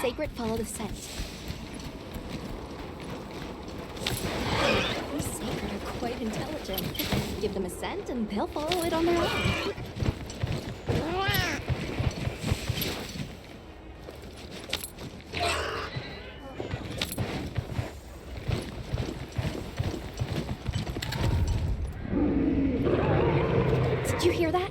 sacred, follow the scent. The sacred are quite intelligent. Give them a scent and they'll follow it on their own. Did you hear that?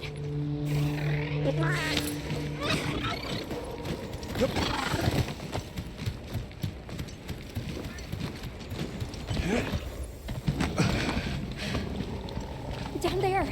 Down there.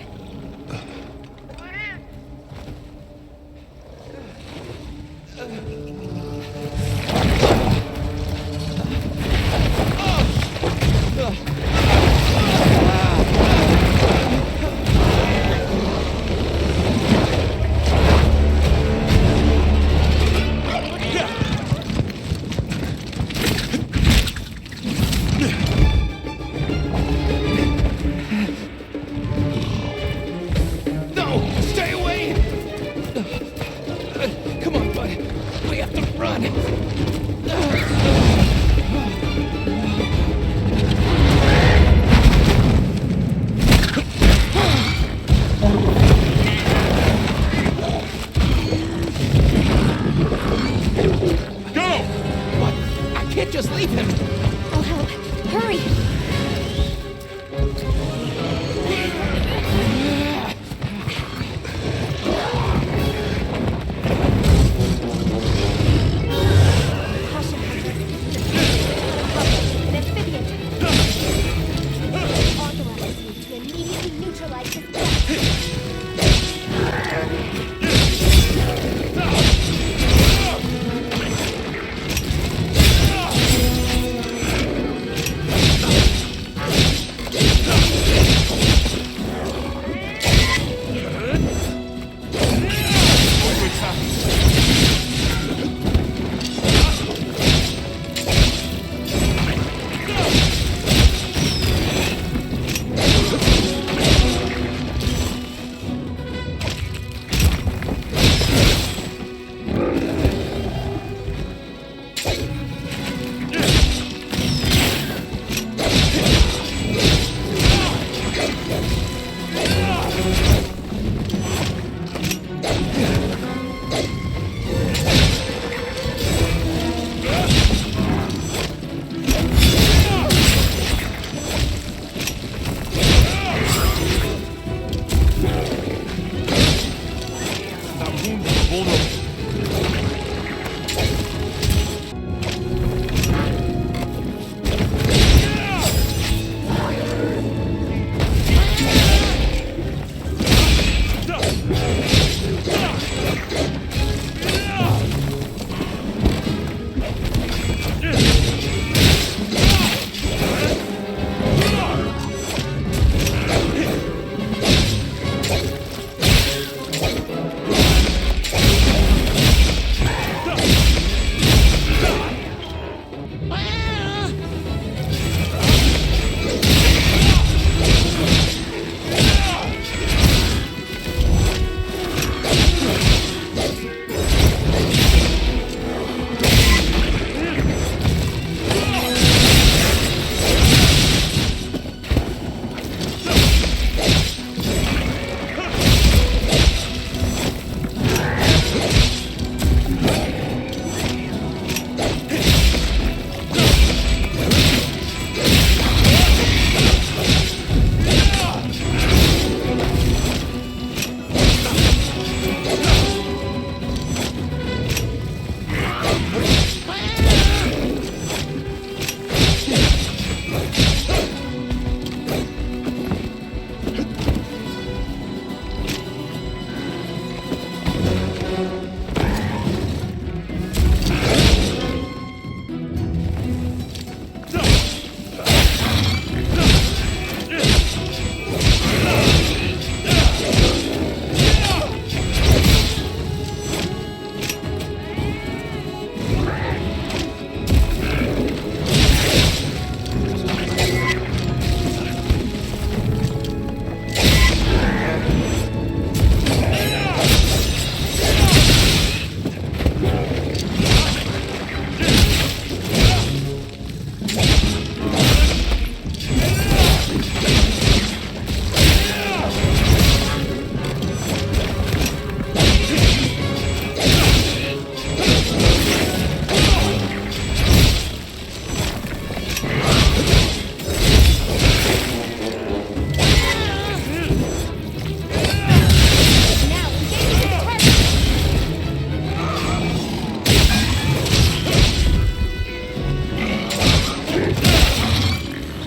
Just leave him! I'll help. Hurry! Caution, Hunter. An amphibian. Authorize you to immediately neutralize his death.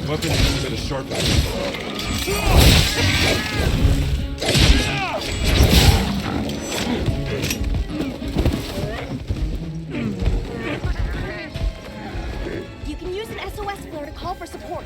Weapons need a bit of sharpness. You can use an SOS flare to call for support.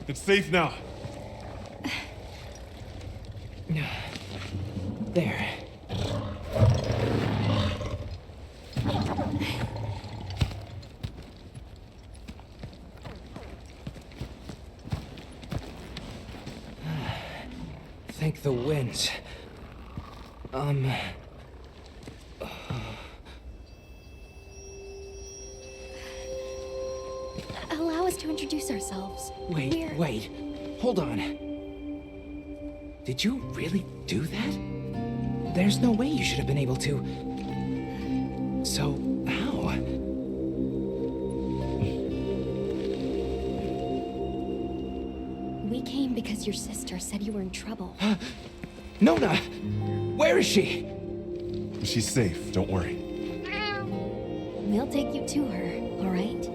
It's safe now. There. Thank the winds. Allow us to introduce ourselves. Wait, wait. Hold on. Did you really do that? There's no way you should have been able to. So, how? We came because your sister said you were in trouble. Nona! Where is she? She's safe, don't worry. We'll take you to her, all right?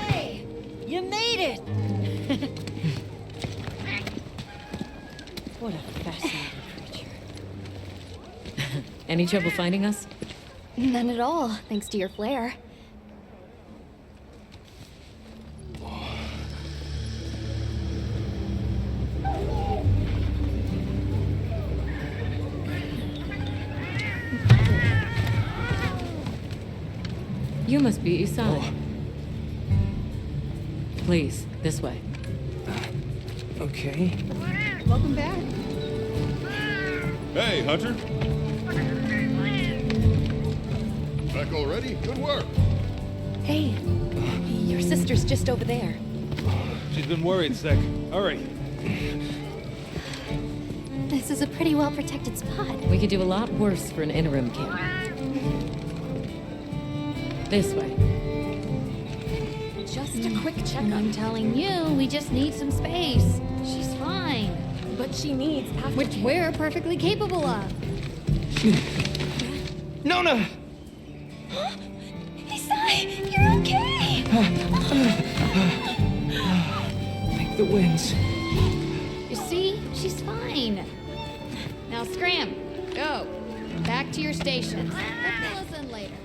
Hey! You made it! What a fascinating creature. Any trouble finding us? None at all, thanks to your flare. You must be Isai. Please, this way. Okay. Welcome back. Hey, Hunter. Back already? Good work. Hey, your sister's just over there. She's been worried, Sec. Hurry. This is a pretty well-protected spot. We could do a lot worse for an interim camp. This way. Just a quick checkup. I'm telling you, we just need some space. She's fine. But she needs aftercare. Which we're perfectly capable of. Nona! Isai, you're okay! Thank the winds. You see? She's fine. Now scram. Go. Back to your stations. We'll fill us in later.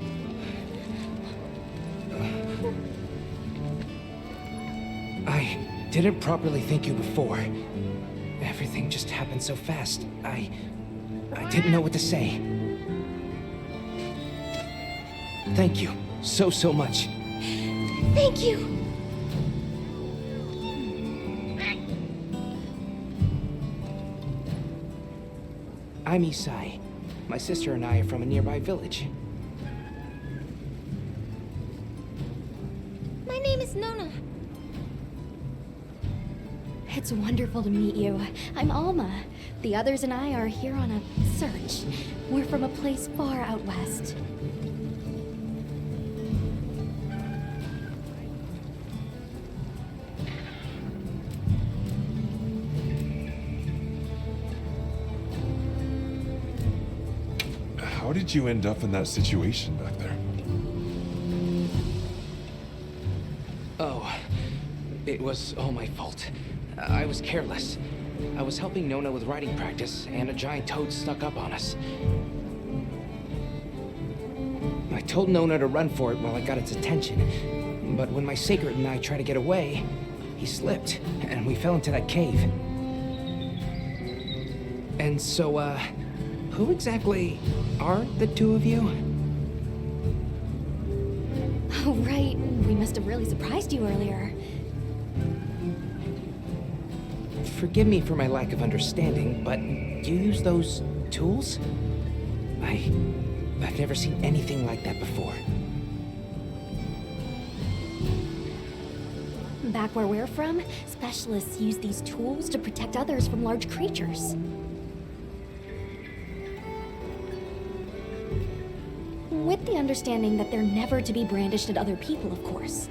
I didn't properly thank you before. Everything just happened so fast. I didn't know what to say. Thank you so much. Thank you! I'm Isai. My sister and I are from a nearby village. My name is Nona. It's wonderful to meet you. I'm Alma. The others and I are here on a search. We're from a place far out west. How did you end up in that situation back there? Oh, it was all my fault. I was careless. I was helping Nona with riding practice, and a giant toad snuck up on us. I told Nona to run for it while I got its attention, but when my sacred and I tried to get away, he slipped, and we fell into that cave. And so, who exactly are the two of you? Oh, right. We must have really surprised you earlier. Forgive me for my lack of understanding, but you use those tools? I've never seen anything like that before. Back where we're from, specialists use these tools to protect others from large creatures. With the understanding that they're never to be brandished at other people, of course.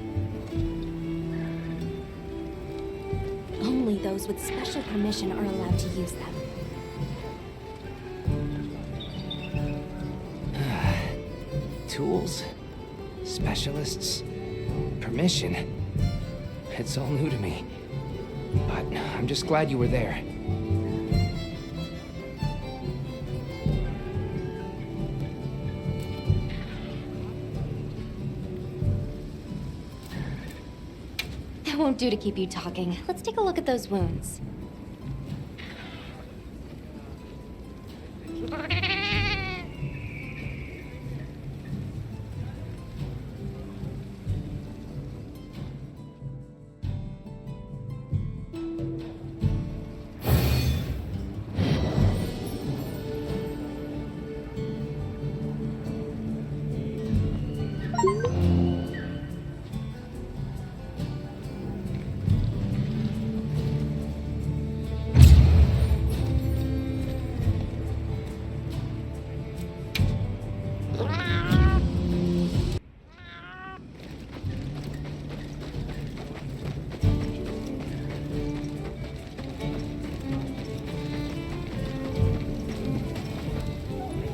Only those with special permission are allowed to use them. Tools? Specialists? Permission? It's all new to me. But I'm just glad you were there. won't do to keep you talking. Let's take a look at those wounds.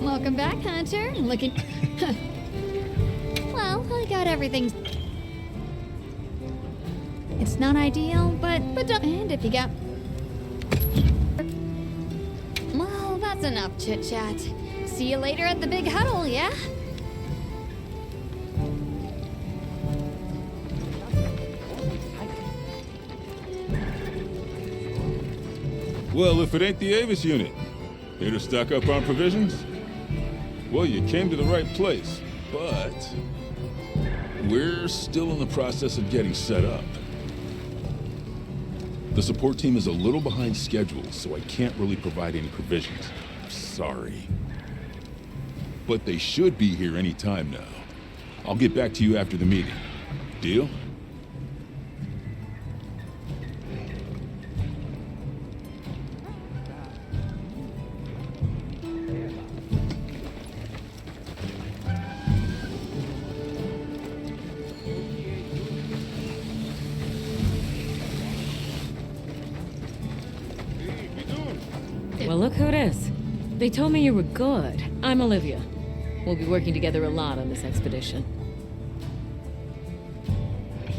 Welcome back, Hunter. Looking. Well, I got everything. It's not ideal, but don't. And if you got. Well, that's enough chit chat. See you later at the big huddle, yeah? Well, if it ain't the Avis unit, here to stock up on provisions? Well, you came to the right place, but we're still in the process of getting set up. The support team is a little behind schedule, so I can't really provide any provisions. Sorry. But they should be here any time now. I'll get back to you after the meeting. Deal? Well, look who it is. They told me you were good. I'm Olivia. We'll be working together a lot on this expedition.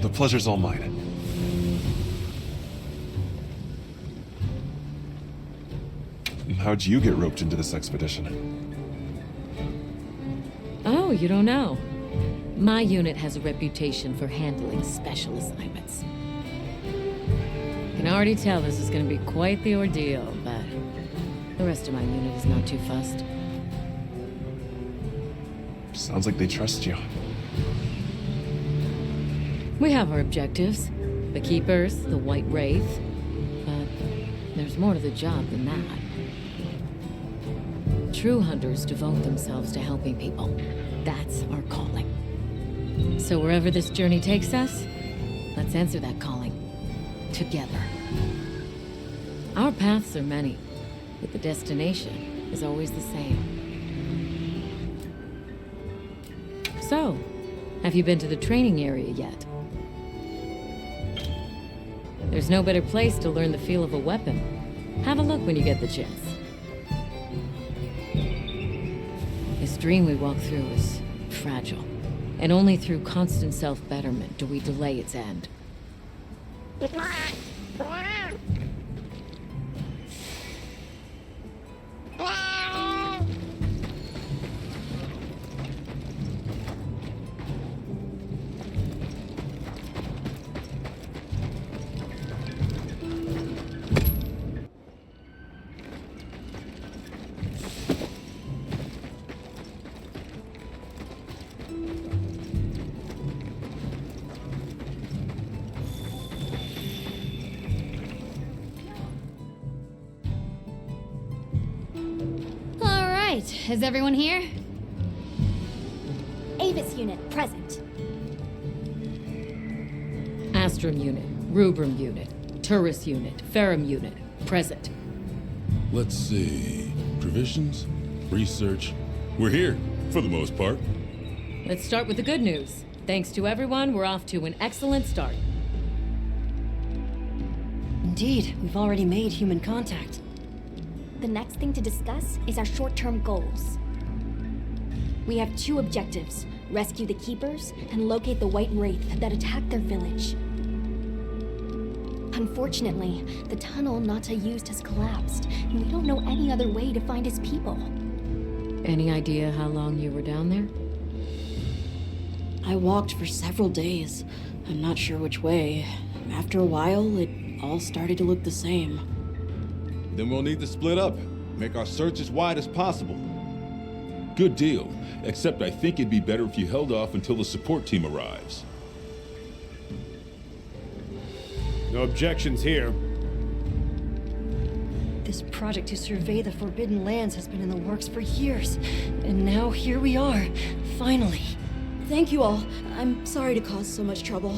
The pleasure's all mine. How'd you get roped into this expedition? Oh, you don't know? My unit has a reputation for handling special assignments. I can already tell this is going to be quite the ordeal, but the rest of my unit is not too fussed. Sounds like they trust you. We have our objectives. The Keepers, the White Wraith. But there's more to the job than that. True hunters devote themselves to helping people. That's our calling. So wherever this journey takes us, let's answer that calling. Together. Our paths are many, but the destination is always the same. So, have you been to the training area yet? There's no better place to learn the feel of a weapon. Have a look when you get the chance. This dream we walk through is fragile, and only through constant self-betterment do we delay its end. Is everyone here? Avis unit, present. Astrum unit, Rubrum unit, Turris unit, Ferrum unit, present. Let's see. Provisions? Research? We're here, for the most part. Let's start with the good news. Thanks to everyone, we're off to an excellent start. Indeed, we've already made human contact. The next thing to discuss is our short-term goals. We have two objectives: rescue the Keepers and locate the White Wraith that attacked their village. Unfortunately, the tunnel Nata used has collapsed, and we don't know any other way to find his people. Any idea how long you were down there? I walked for several days. I'm not sure which way. after a while, it all started to look the same. Then we'll need to split up. Make our search as wide as possible. Good deal. Except I think it'd be better if you held off until the support team arrives. No objections here. This project to survey the Forbidden Lands has been in the works for years. And now here we are, finally. Thank you all. I'm sorry to cause so much trouble.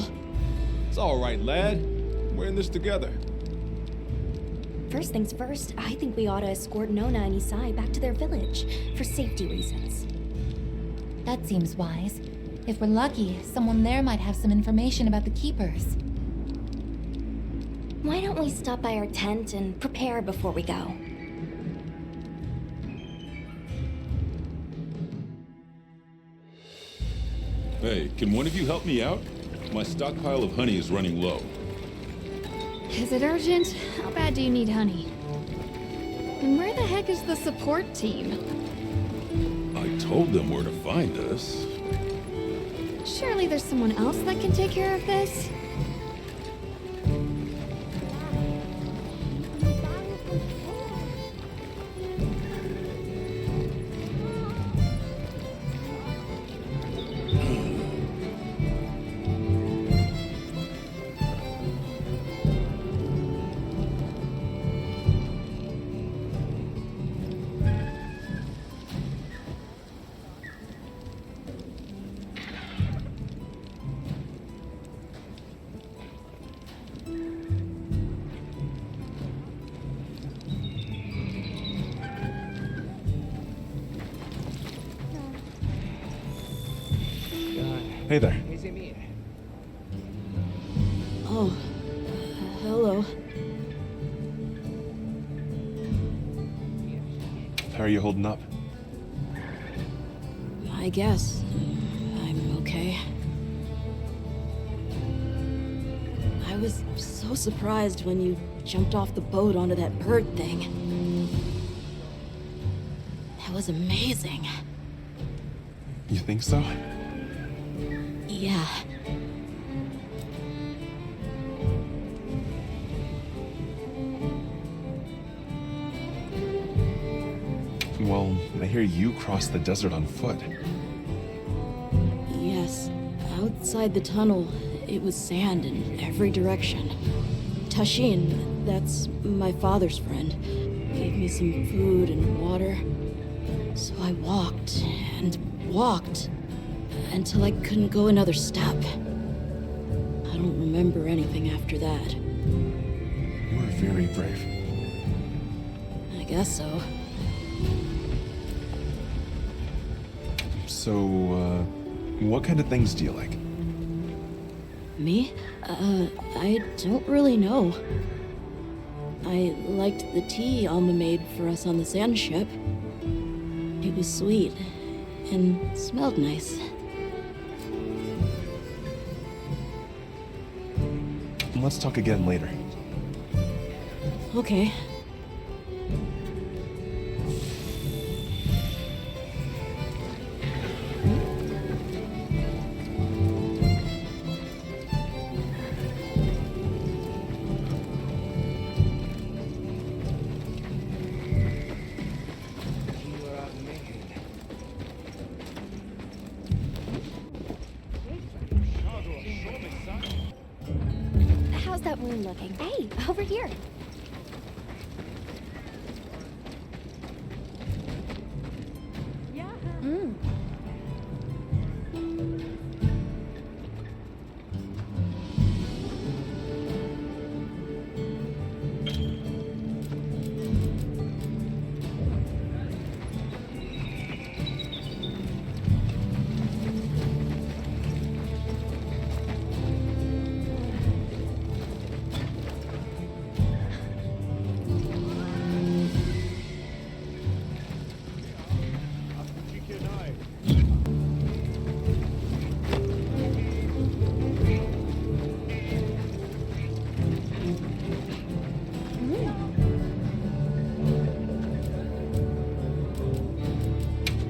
It's all right, lad. We're in this together. First things first, I think we ought to escort Nona and Isai back to their village, for safety reasons. That seems wise. If we're lucky, someone there might have some information about the Keepers. Why don't we stop by our tent and prepare before we go? Hey, can one of you help me out? My stockpile of honey is running low. Is it urgent? How bad do you need honey? And where the heck is the support team? I told them where to find us. Surely there's someone else that can take care of this? Hey there. Oh, hello. How are you holding up? I guess I'm okay. I was so surprised when you jumped off the boat onto that bird thing. That was amazing. You think so? Yeah. Well, I hear you crossed the desert on foot. Yes. Outside the tunnel, it was sand in every direction. Tashin, that's my father's friend, gave me some food and water. So I walked and walked until I couldn't go another step. I don't remember anything after that. You were very brave. I guess so. So, what kind of things do you like? Me? I don't really know. I liked the tea Alma made for us on the sand ship. It was sweet and smelled nice. Let's talk again later. Okay. How's that wound looking? Hey, over here.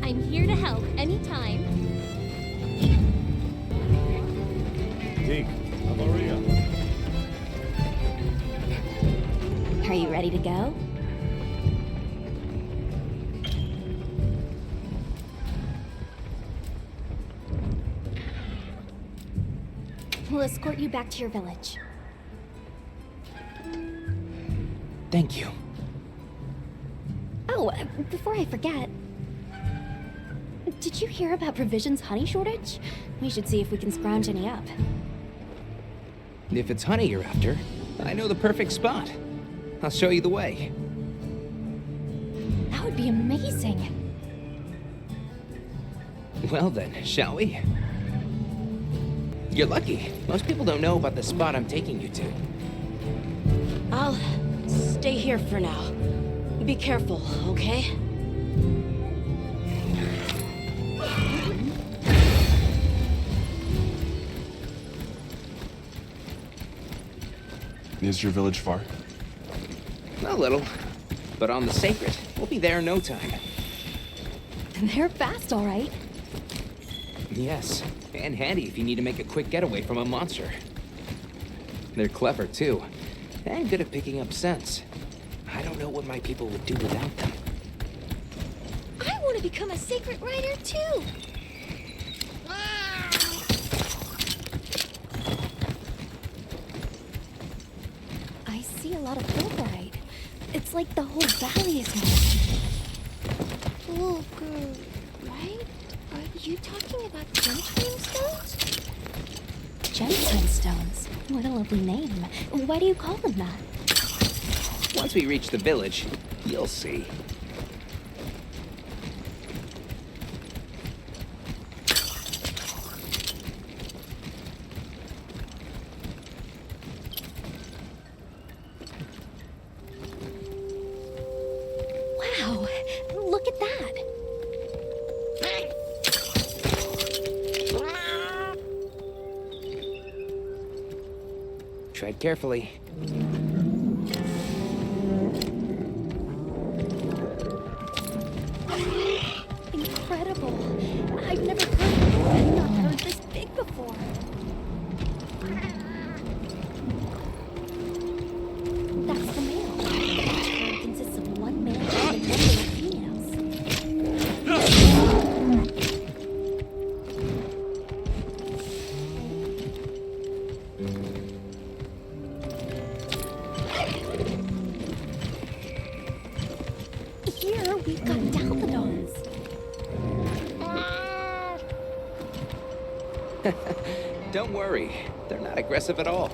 I'm here to help anytime. Deke, Maria. You ready to go? We'll escort you back to your village. Thank you. Oh, before I forget, did you hear about Provision's honey shortage? We should see if we can scrounge any up. If it's honey you're after, I know the perfect spot. I'll show you the way. That would be amazing. Well then, shall we? You're lucky. Most people don't know about the spot I'm taking you to. I'll stay here for now. Be careful, okay? Is your village far? A little. But on the sacred, we'll be there in no time. They're fast, all right. Yes, and handy if you need to make a quick getaway from a monster. They're clever, too, and good at picking up scents. I don't know what my people would do without them. I want to become a sacred rider, too. I see a lot of fulbright. It's like the whole valley is moving. Fulgur, right? Are you talking about gemstone stones? Gemstone stones? What a lovely name. Why do you call them that? Once we reach the village, you'll see. Wow, look at that. Tread carefully. Incredible. I've never heard not heard this big before. That's the male. Each herd consists of one male and a number of females. Here we've got Dalphodons. Don't worry, they're not aggressive at all.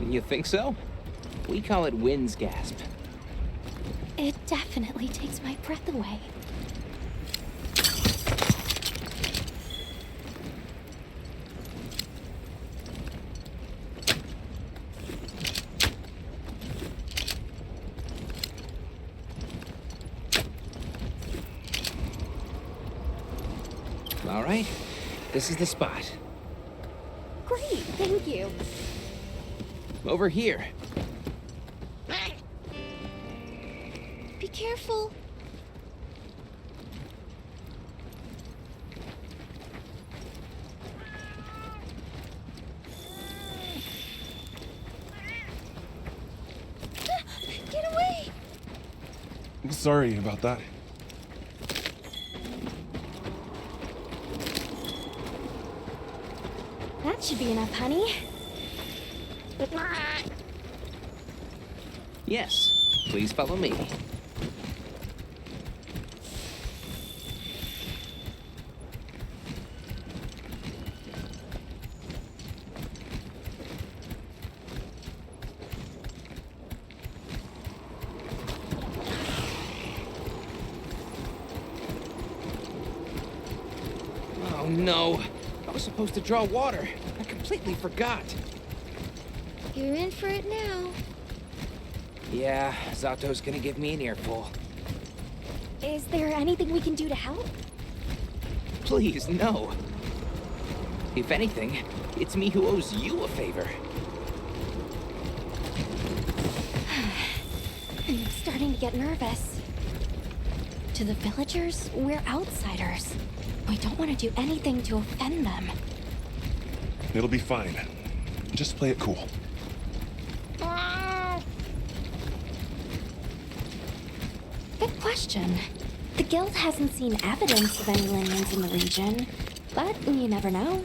You think so? We call it wind's gasp. It definitely takes my breath away. All right, this is the spot. Great, thank you. Over here. Be careful. Get away! Sorry about that. That should be enough, honey. Yes, please follow me. no. I was supposed to draw water. I completely forgot. You're in for it now. Yeah, Zato's gonna give me an earful. Is there anything we can do to help? Please, no. If anything, it's me who owes you a favor. I'm starting to get nervous. To the villagers, we're outsiders. We don't want to do anything to offend them. It'll be fine. Just play it cool. Good question. The guild hasn't seen evidence of any lineage in the region, but you never know.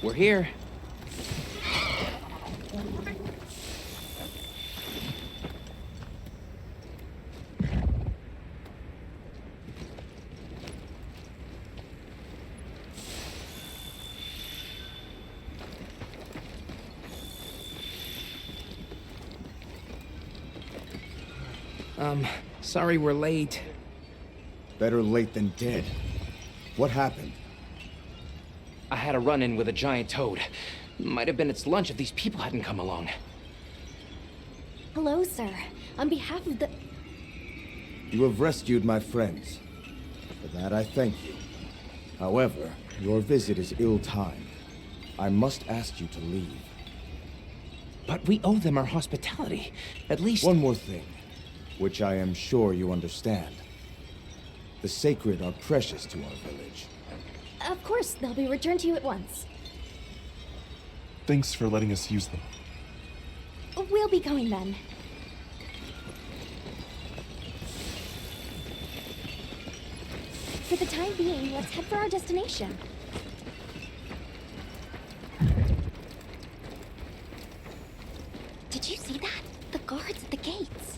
We're here. Sorry we're late. Better late than dead. What happened? I had a run-in with a giant toad. Might have been its lunch if these people hadn't come along. Hello, sir. On behalf of the... You have rescued my friends. For that I thank you. However, your visit is ill-timed. I must ask you to leave. But we owe them our hospitality. At least... One more thing, which I am sure you understand. The sacred are precious to our village. Of course, they'll be returned to you at once. Thanks for letting us use them. We'll be going then. For the time being, let's head for our destination. Did you see that? The guards at the gates.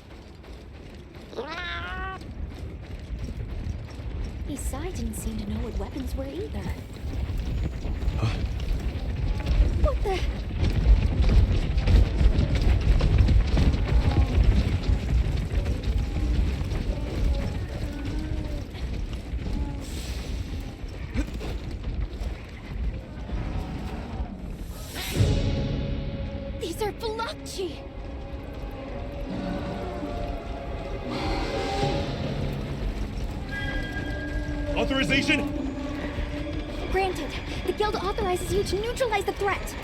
Isai didn't seem to know what weapons were either. Huh? What the... These are Phylakchi! Authorization? Granted. The guild authorizes you to neutralize the threat.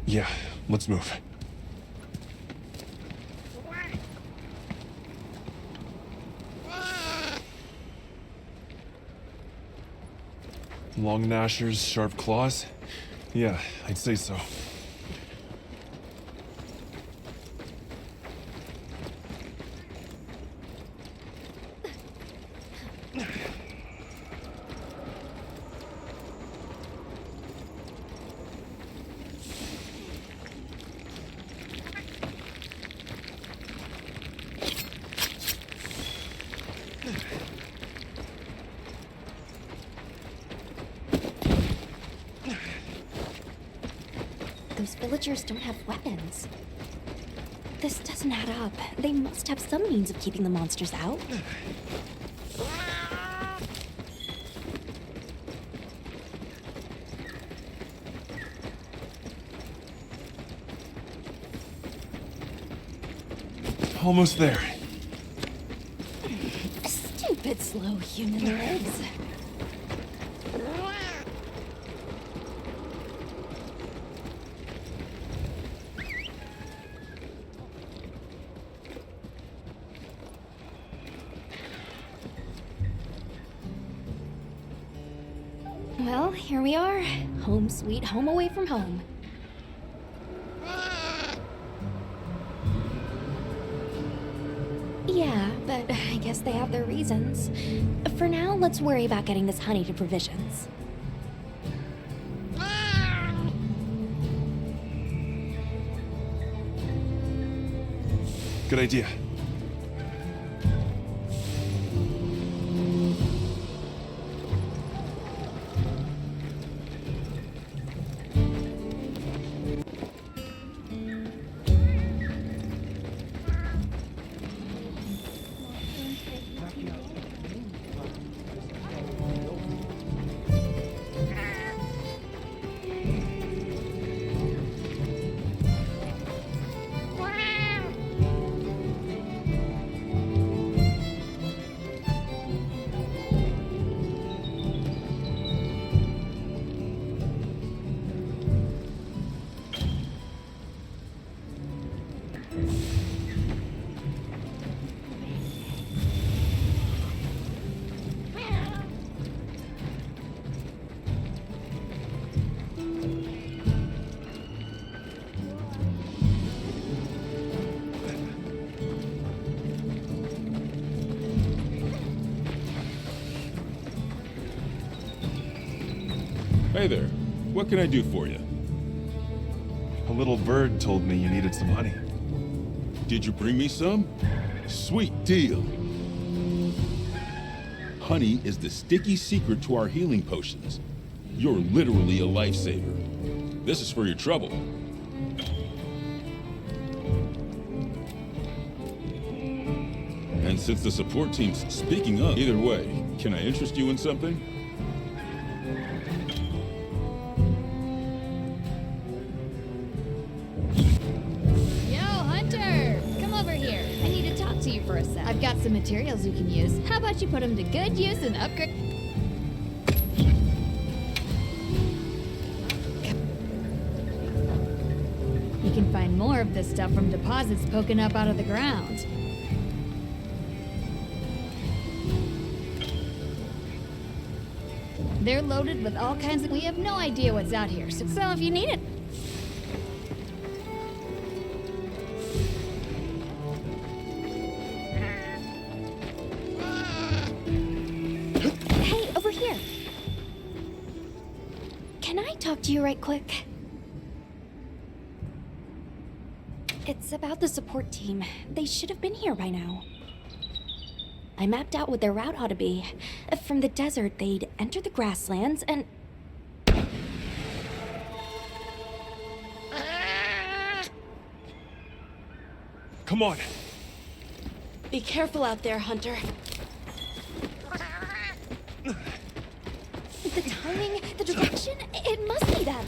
Yeah, let's move. Long gnashers, sharp claws? Yeah, I'd say so. Those villagers don't have weapons. This doesn't add up. They must have some means of keeping the monsters out. Almost there. Stupid slow human legs. Well, here we are. Home sweet home away from home. Yeah, but I guess they have their reasons. For now, let's worry about getting this honey to provisions. Good idea. Hey there. What can I do for you? A little bird told me you needed some honey. Did you bring me some? Sweet deal. Honey is the sticky secret to our healing potions. You're literally a lifesaver. This is for your trouble. And since the support team's speaking up, either way, can I interest you in something? Yo, Hunter! Come over here. I need to talk to you for a sec. I've got some materials you can use. How about you put them to good use and upgrade? You can find more of this stuff from deposits poking up out of the ground. They're loaded with all kinds of... We have no idea what's out here, so if you need it... Hey, over here. Can I talk to you right quick? It's about the support team. They should have been here by now. I mapped out what their route ought to be. From the desert, they'd enter the grasslands and... Come on. Be careful out there, Hunter. The timing, the direction, it must be them.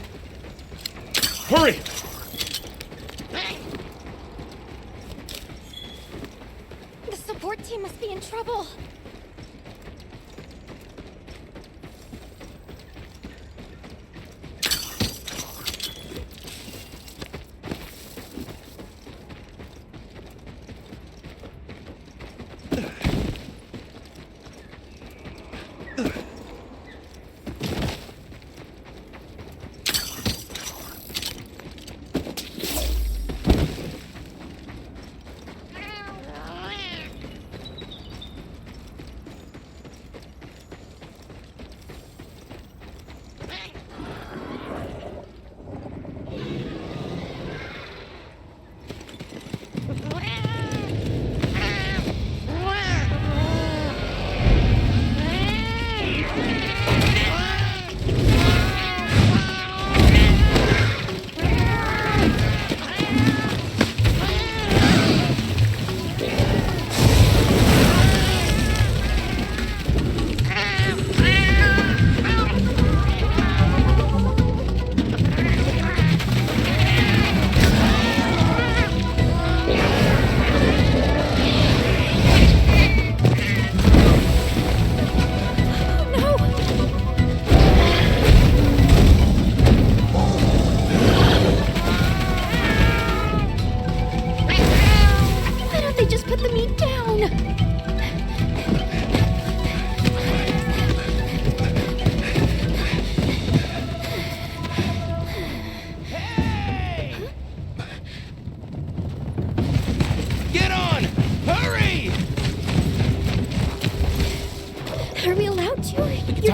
Hurry! The support team must be in trouble.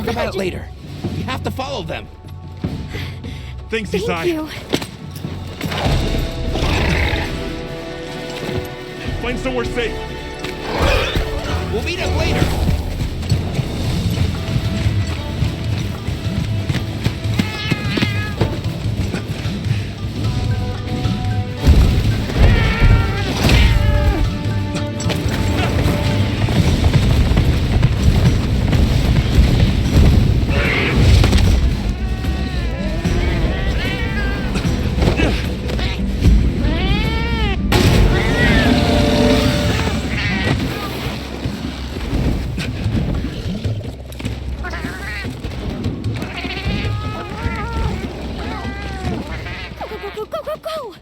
talk about it later. We have to follow them. Thanks, Thank Isai. you. Find somewhere safe. We'll meet up later. Go, go, go, go!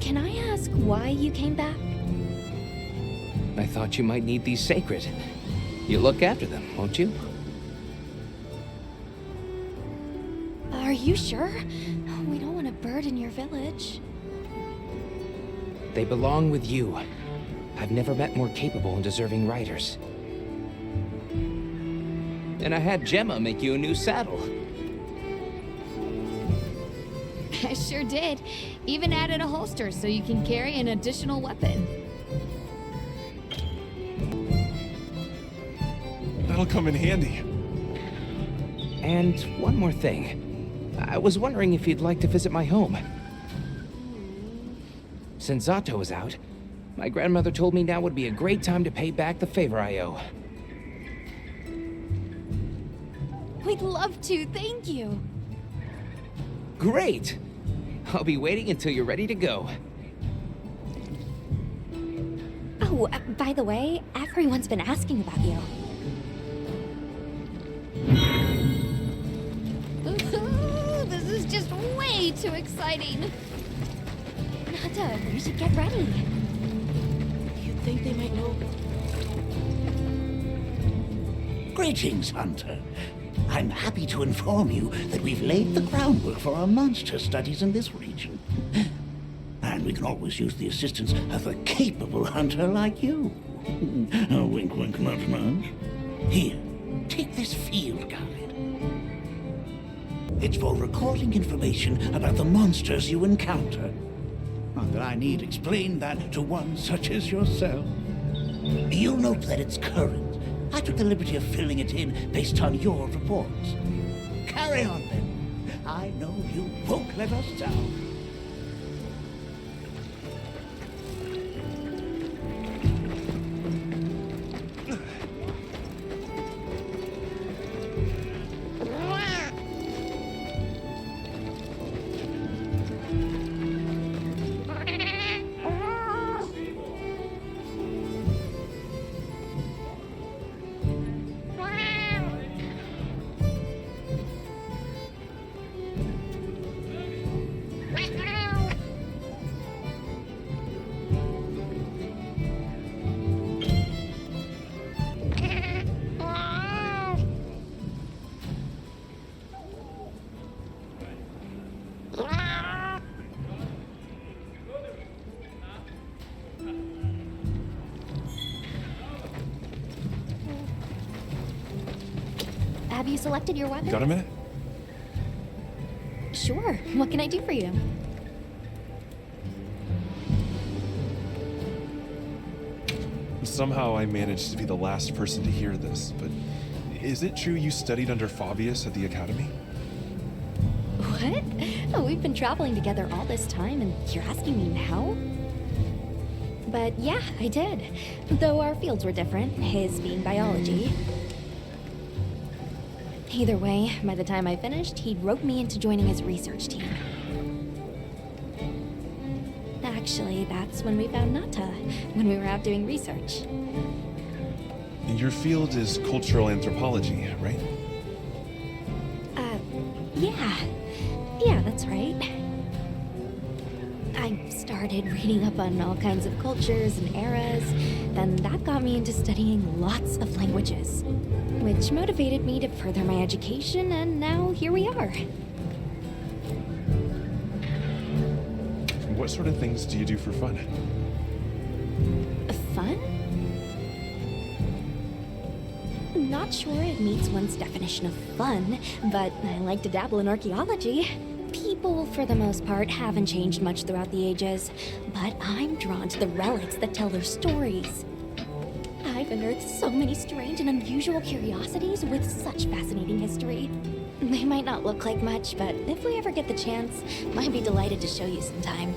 Can I ask why you came back? I thought you might need these sacred. You look after them, won't you? Are you sure? We don't want to burden your village. They belong with you. I've never met more capable and deserving riders. And I had Gemma make you a new saddle. I sure did. Even added a holster so you can carry an additional weapon. That'll come in handy. And one more thing. I was wondering if you'd like to visit my home. Since Zato is out, my grandmother told me now would be a great time to pay back the favor I owe. We'd love to, thank you. Great! I'll be waiting until you're ready to go. Oh, by the way, everyone's been asking about you. Ooh, this is just way too exciting. Nata, you should get ready. You'd think they might know. Greetings, Hunter. I'm happy to inform you that we've laid the groundwork for our monster studies in this region. And we can always use the assistance of a capable hunter like you. Wink, wink, nudge, nudge. Here, take this field guide. It's for recording information about the monsters you encounter. Not that I need explain that to one such as yourself. You'll note that it's current. I took the liberty of filling it in based on your reports. Carry on, then. I know you won't let us down. Have you selected your weapon? Got a minute? Sure. What can I do for you? Somehow I managed to be the last person to hear this, but is it true you studied under Fabius at the academy? What? Oh, we've been traveling together all this time, and you're asking me now? But yeah, I did. Though our fields were different, his being biology. Either way, by the time I finished, he'd roped me into joining his research team. Actually, that's when we found Nata, when we were out doing research. Your field is cultural anthropology, right? Yeah. Yeah, that's right. I started reading up on all kinds of cultures and eras, then that got me into studying lots of languages, which motivated me to further my education, and now here we are. what sort of things do you do for fun? Fun? Not sure it meets one's definition of fun, but I like to dabble in archaeology. People, for the most part, haven't changed much throughout the ages, but I'm drawn to the relics that tell their stories. I've unearthed so many strange and unusual curiosities with such fascinating history. They might not look like much, but if we ever get the chance, I'd be delighted to show you sometime.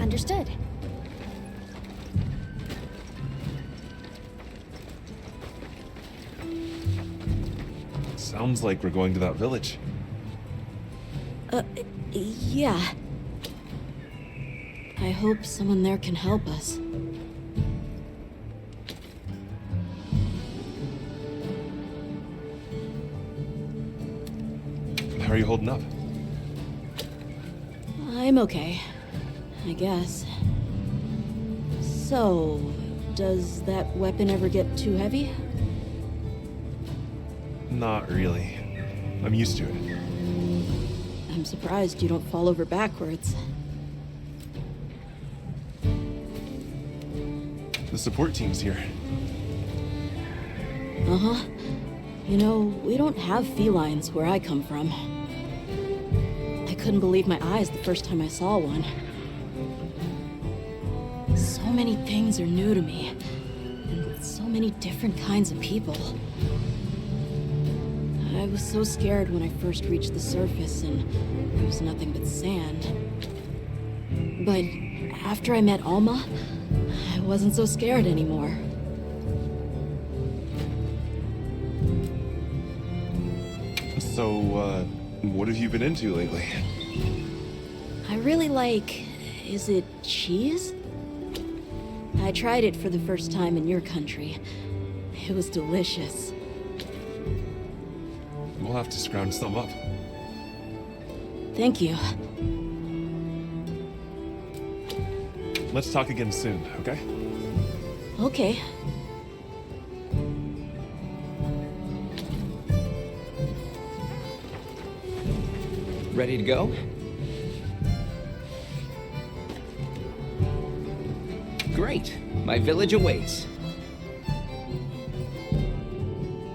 Understood. Sounds like we're going to that village. Yeah. I hope someone there can help us. How are you holding up? I'm okay, I guess. So, does that weapon ever get too heavy? Not really. I'm used to it. I'm surprised you don't fall over backwards. The support team's here. Uh-huh. You know, we don't have felines where I come from. I couldn't believe my eyes the first time I saw one. So many things are new to me, and so many different kinds of people. I was so scared when I first reached the surface and there was nothing but sand. But after I met Alma, I wasn't so scared anymore. So, what have you been into lately? I really like... is it cheese? I tried it for the first time in your country. It was delicious. We'll have to scrounge some up. Thank you. Let's talk again soon, okay? Okay. Ready to go? Great. My village awaits.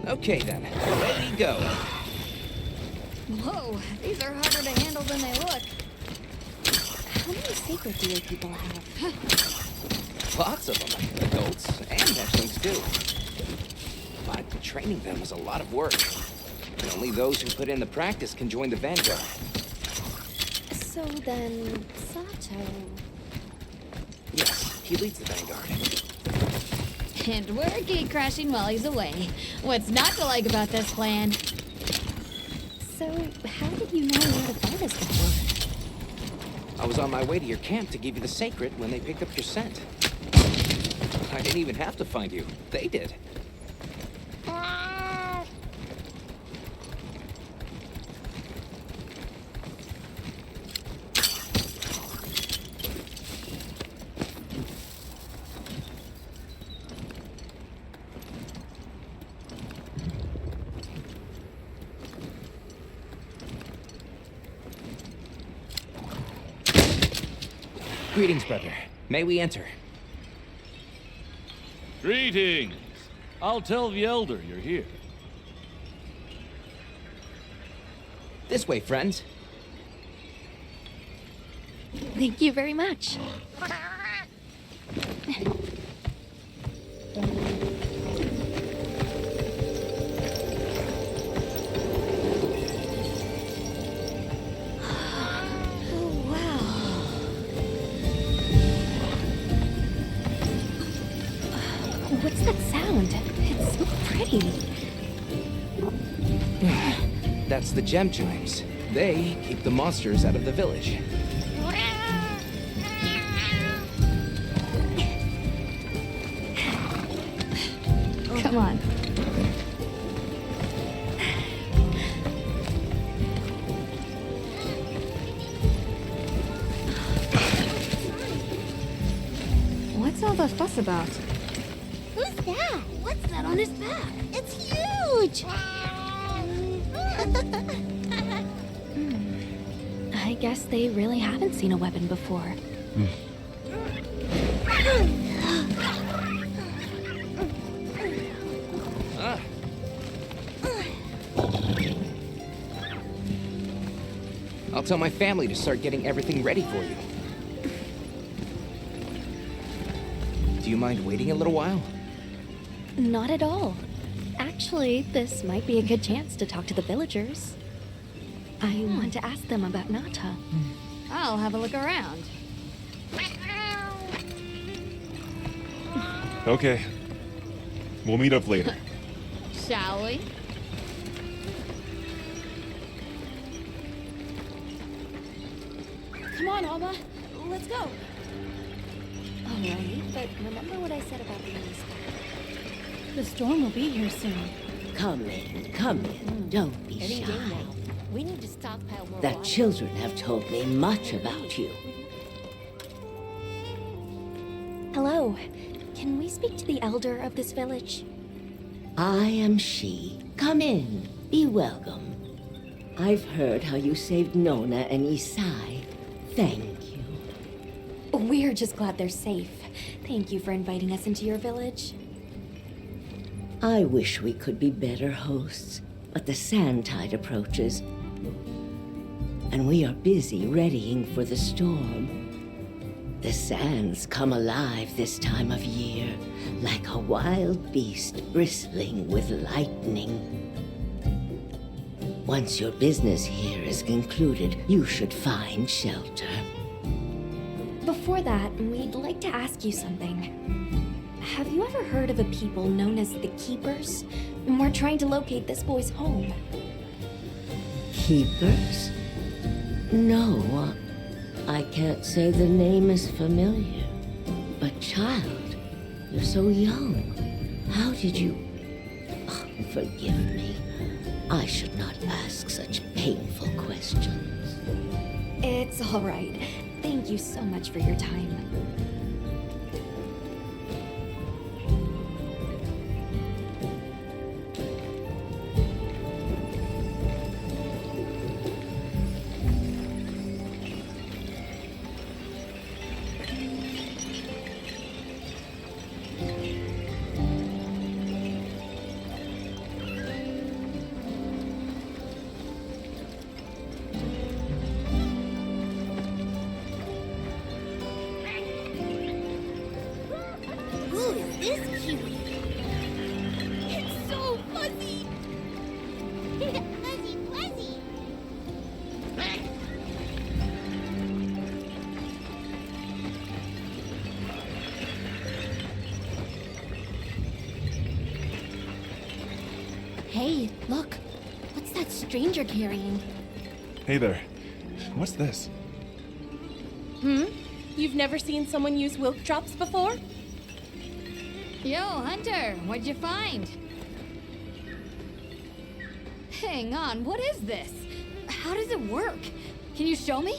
Okay then, ready to go. Whoa, these are harder to handle than they look. How many sacred do your people have? Lots of them, adults and hatchlings too. But training them is a lot of work. And only those who put in the practice can join the Vanguard. So then, Sato... Yes, he leads the Vanguard. And we're gate crashing while he's away. What's not to like about this plan? So, how did you know where to find us before? I was on my way to your camp to give you the sacred when they picked up your scent. I didn't even have to find you. They did. Greetings, brother. May we enter? Greetings. I'll tell the Elder you're here. This way, friends. Thank you very much. What's that sound? It's so pretty. That's the gem chimes. They keep the monsters out of the village. Come on. What's all the fuss about? Who's that? What's that on his back? It's huge! huge! I guess they really haven't seen a weapon before. I'll tell my family to start getting everything ready for you. Do you mind waiting a little while? Not at all. Actually, this might be a good chance to talk to the villagers. I want to ask them about Nata. I'll have a look around. Okay. We'll meet up later. Shall we? Come on, Alma. Let's go. Alright, but remember what I said about the ice. The storm will be here soon. Come in, come in. Don't be Any day shy. now. We need to stockpile more The water. children have told me much about you. Hello. Can we speak to the elder of this village? I am she. Come in. Be welcome. I've heard how you saved Nona and Isai. Thank you. We're just glad they're safe. Thank you for inviting us into your village. I wish we could be better hosts, but the sand tide approaches. And we are busy readying for the storm. The sands come alive this time of year, like a wild beast bristling with lightning. Once your business here is concluded, you should find shelter. Before that, we'd like to ask you something. Have you ever heard of a people known as the Keepers? We're trying to locate this boy's home. Keepers? No, I can't say the name is familiar. But child, you're so young. How did you... Oh, forgive me. I should not ask such painful questions. It's all right. Thank you so much for your time. Who is this kiwi? It's so fuzzy! Fuzzy, fuzzy! Hey, look. What's that stranger carrying? Hey there. What's this? You've never seen someone use wilk drops before? Yo, Hunter, what'd you find? Hang on, what is this? How does it work? Can you show me?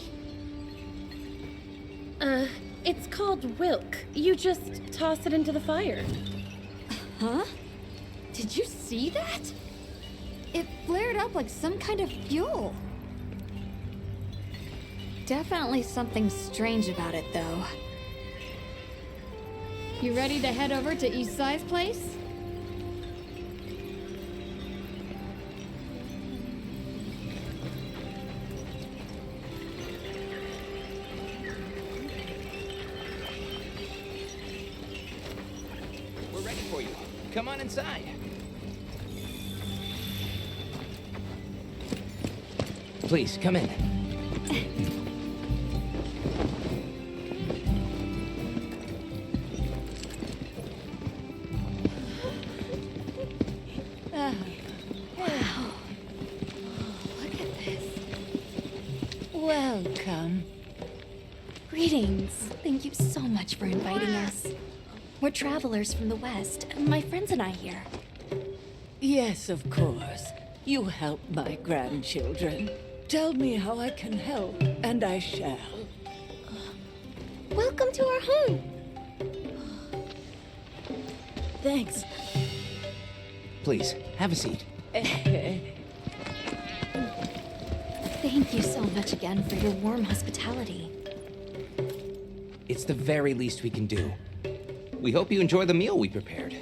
It's called wilk. You just toss it into the fire. Huh? Did you see that? It flared up like some kind of fuel. Definitely something strange about it, though. You ready to head over to Isai's place? We're ready for you. Come on inside. Please, come in. Look at this. Welcome. Greetings. Thank you so much for inviting us. We're travelers from the West, my friends and I here. Yes, of course. You help my grandchildren. Tell me how I can help, and I shall. Welcome to our home. Thanks. please. Have a seat. Thank you so much again for your warm hospitality. It's the very least we can do. We hope you enjoy the meal we prepared.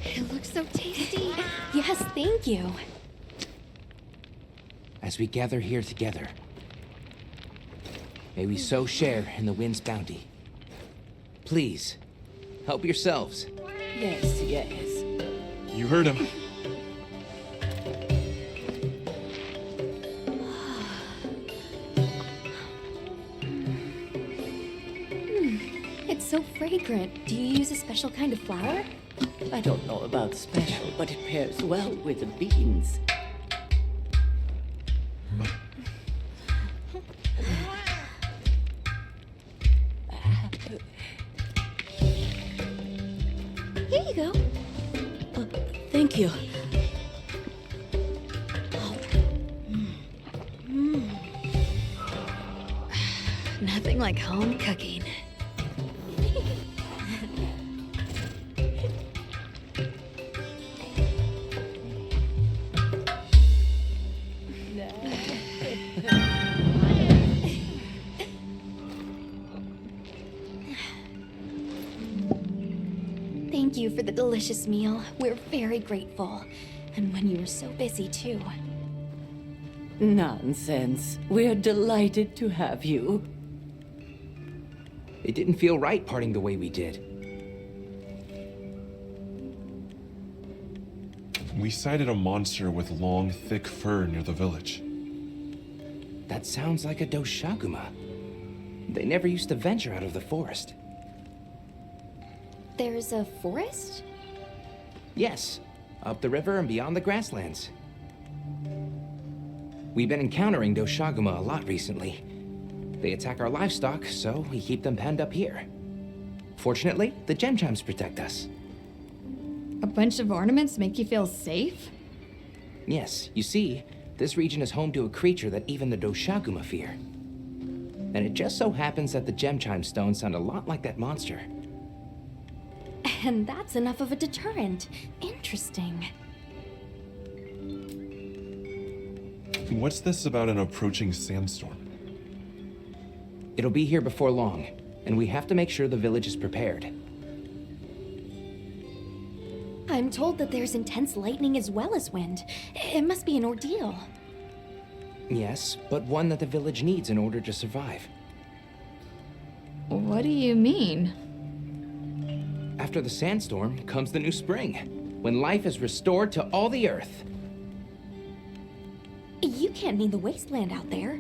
It looks so tasty. Yes, thank you. As we gather here together, may we so share in the wind's bounty. Please, help yourselves. Yes, yes. You heard him. It's so fragrant. Do you use a special kind of flour? I don't know about special, but it pairs well with the beans. Here you go. Thank you. Nothing like home cooking. Thank you for the delicious meal. We're very grateful. And when you were so busy, too. Nonsense. We're delighted to have you. It didn't feel right parting the way we did. We sighted a monster with long, thick fur near the village. That sounds like a Doshaguma. They never used to venture out of the forest. There's a forest? Yes, up the river and beyond the grasslands. We've been encountering Doshaguma a lot recently. They attack our livestock, so we keep them penned up here. Fortunately, the gem chimes protect us. A bunch of ornaments make you feel safe? Yes, you see, this region is home to a creature that even the Doshaguma fear. And it just so happens that the gem chime stones sound a lot like that monster. And that's enough of a deterrent. Interesting. What's this about an approaching sandstorm? It'll be here before long, and we have to make sure the village is prepared. I'm told that there's intense lightning as well as wind. It must be an ordeal. Yes, but one that the village needs in order to survive. What do you mean? After the sandstorm comes the new spring, when life is restored to all the earth. You can't mean the wasteland out there.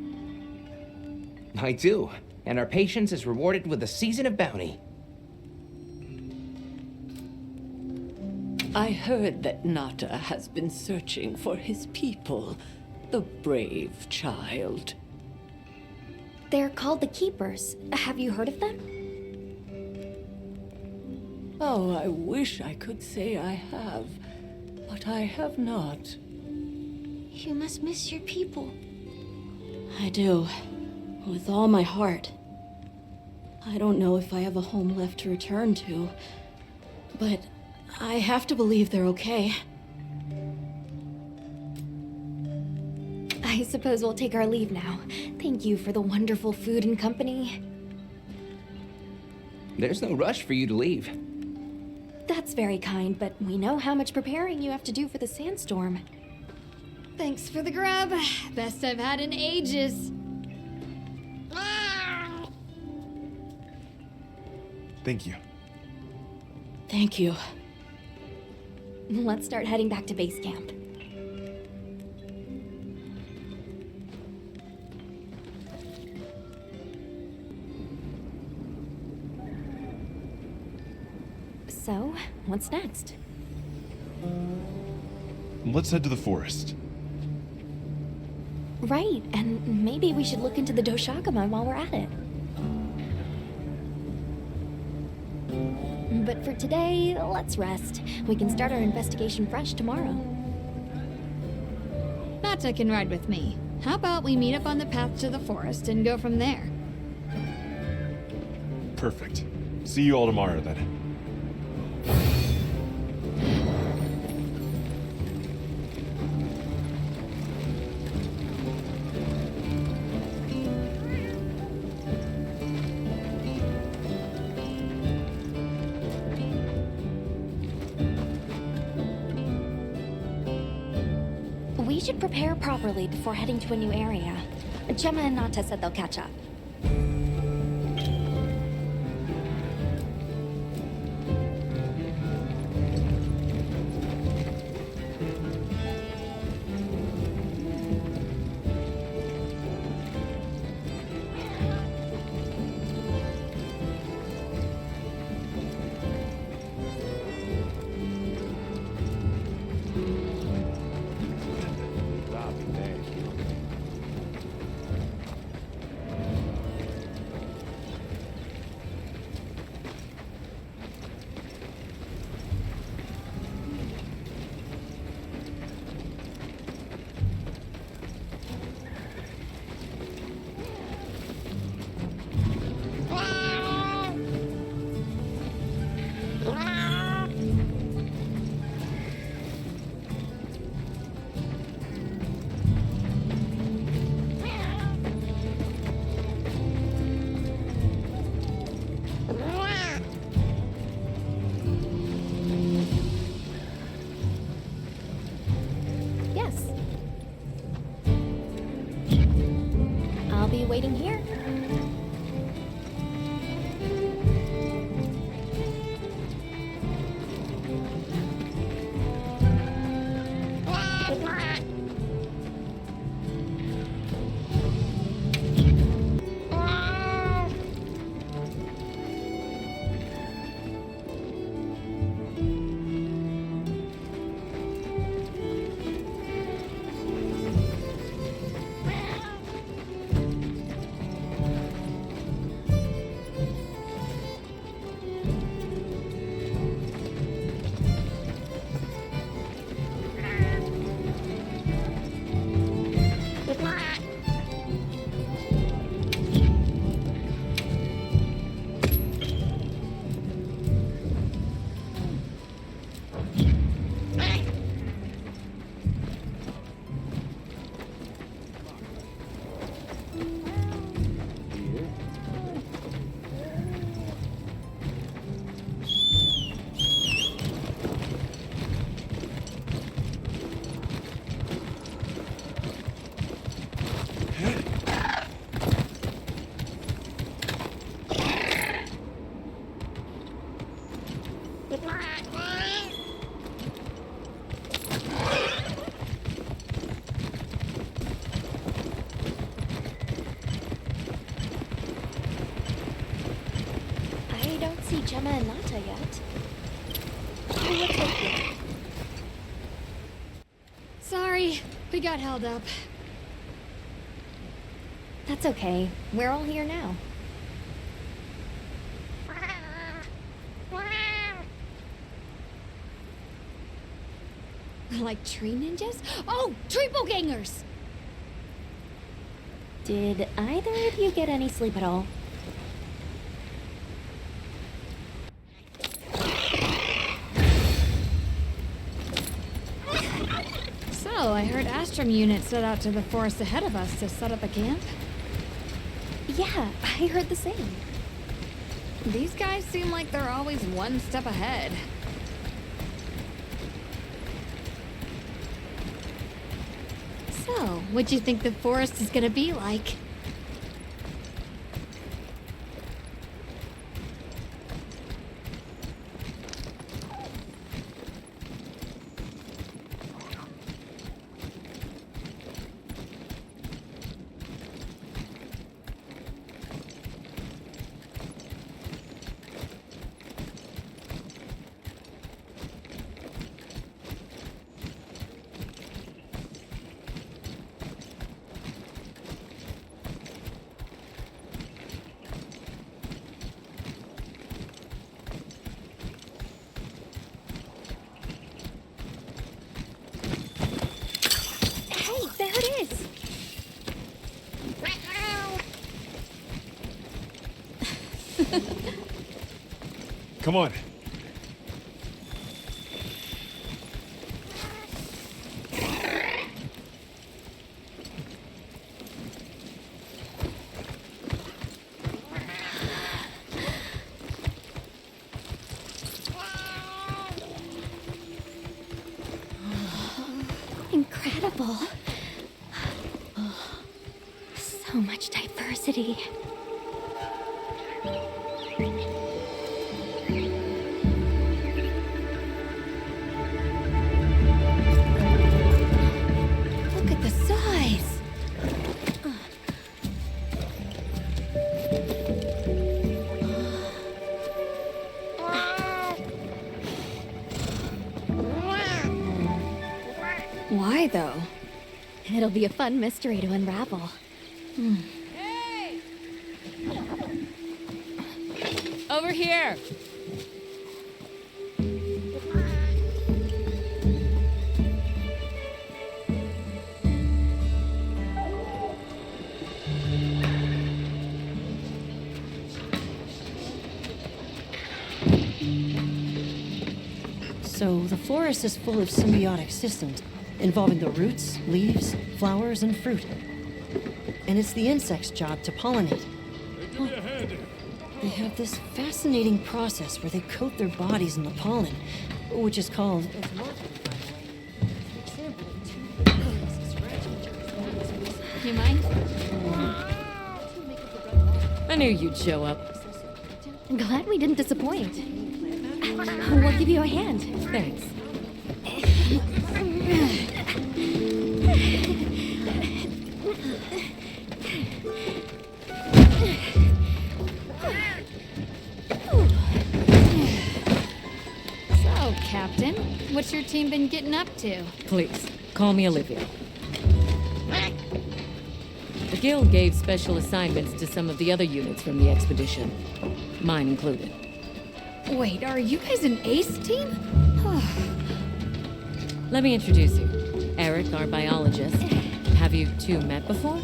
I do, and our patience is rewarded with a season of bounty. I heard that Nata has been searching for his people, the brave child. They're called the Keepers. Have you heard of them? Oh, I wish I could say I have, but I have not. You must miss your people. I do. With all my heart. I don't know if I have a home left to return to, but I have to believe they're okay. I suppose we'll take our leave now. Thank you for the wonderful food and company. There's no rush for you to leave. That's very kind, but we know how much preparing you have to do for the sandstorm. Thanks for the grub. Best I've had in ages. Thank you. Thank you. Let's start heading back to base camp. So, what's next? Let's head to the forest. Right, and maybe we should look into the Doshagama while we're at it. But for today, let's rest. We can start our investigation fresh tomorrow. Mata can ride with me. How about we meet up on the path to the forest and go from there? Perfect. See you all tomorrow then. We should prepare properly before heading to a new area. Gemma and Nata said they'll catch up. Yes. I'll be waiting here. I don't see Gemma and Nata yet. Oh, what's up here? Sorry, we got held up. That's okay. We're all here now. Like tree ninjas? Oh, triple gangers! Did either of you get any sleep at all? So, I heard Astrum units set out to the forest ahead of us to set up a camp. Yeah, I heard the same. These guys seem like they're always one step ahead. So, what do you think the forest is gonna be like? Come on. Incredible. So much diversity. Look at the size. Why, though? It'll be a fun mystery to unravel. Hey! Over here! So, the forest is full of symbiotic systems, involving the roots, leaves, flowers, and fruit. And it's the insect's job to pollinate. Give me a hand. They have this fascinating process where they coat their bodies in the pollen, which is called... You mind? I knew you'd show up. Glad we didn't disappoint. We'll give you a hand. Thanks. So, Captain, what's your team been getting up to? Please, call me Olivia. The Guild gave special assignments to some of the other units from the expedition, mine included. Wait, are you guys an ace team? Let me introduce you. Eric, our biologist. Have you two met before?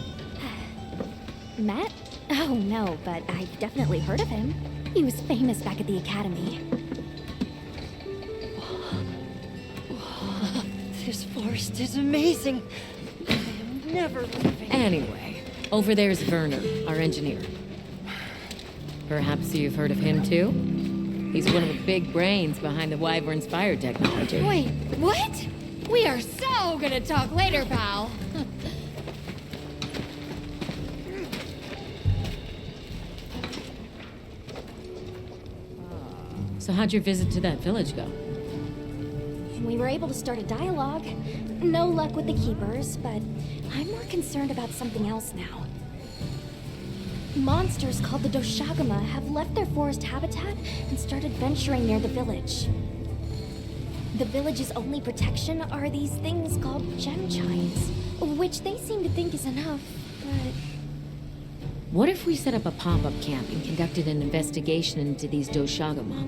Matt? Oh, no, but I've definitely heard of him. He was famous back at the academy. This forest is amazing. I am never leaving. Anyway, over there's Werner, our engineer. Perhaps you've heard of him too? He's one of the big brains behind the Wyvern's fire technology. Wait, what? We are so gonna talk later, pal. So how'd your visit to that village go? We were able to start a dialogue. No luck with the keepers, but I'm more concerned about something else now. Monsters called the Doshagama have left their forest habitat and started venturing near the village. The village's only protection are these things called gem chimes, which they seem to think is enough, but... What if we set up a pop-up camp and conducted an investigation into these Doshagama?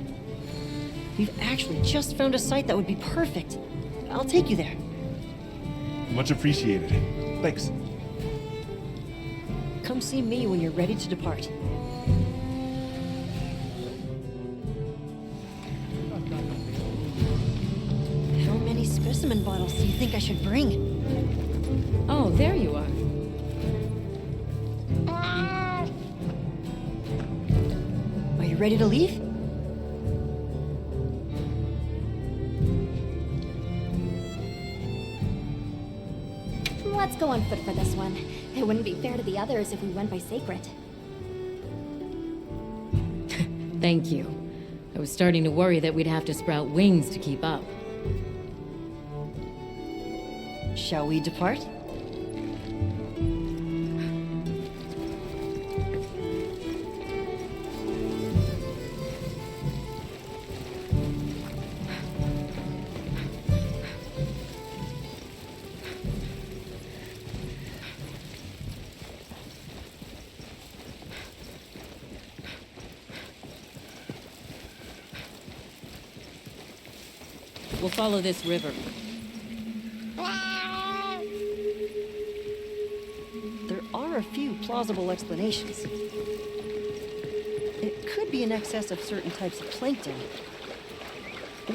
We've actually just found a site that would be perfect. I'll take you there. Much appreciated. Thanks. Come see me when you're ready to depart. How many specimen bottles do you think I should bring? Oh, there you are. Are you ready to leave? Let's go on foot for this one. It wouldn't be fair to the others if we went by sacred. Thank you. I was starting to worry that we'd have to sprout wings to keep up. Shall we depart? We'll follow this river. There are a few plausible explanations. It could be in excess of certain types of plankton.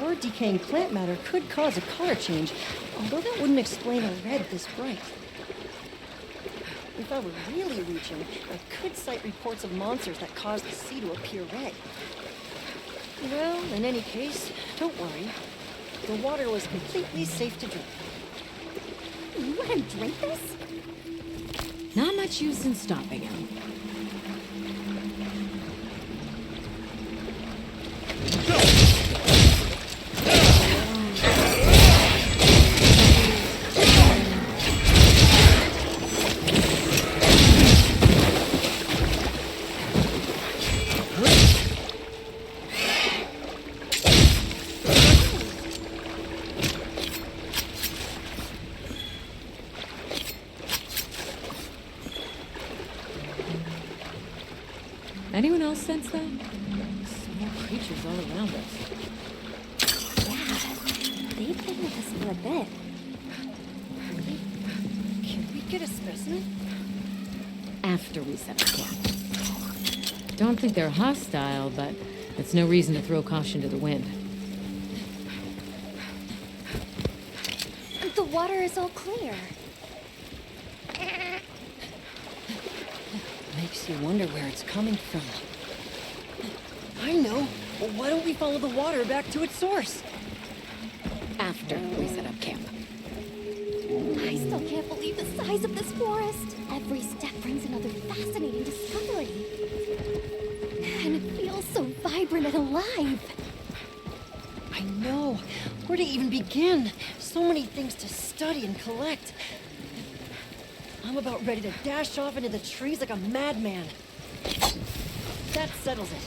Or decaying plant matter could cause a color change, although that wouldn't explain a red this bright. If I were really reaching, I could cite reports of monsters that cause the sea to appear red. Well, in any case, don't worry. The water was completely safe to drink. You let him drink this? Not much use in stopping him. Anyone else sense that? Small creatures all around us. Yeah, they've been with us for a bit. Can we get a specimen? After we set up camp. Don't think they're hostile, but that's no reason to throw caution to the wind. The water is all clear. Makes you wonder where it's coming from. I know. Well, why don't we follow the water back to its source? After we set up camp. I still can't believe the size of this forest. Every step brings another fascinating discovery. And it feels so vibrant and alive. I know. Where to even begin? So many things to study and collect. I'm about ready to dash off into the trees like a madman. That settles it.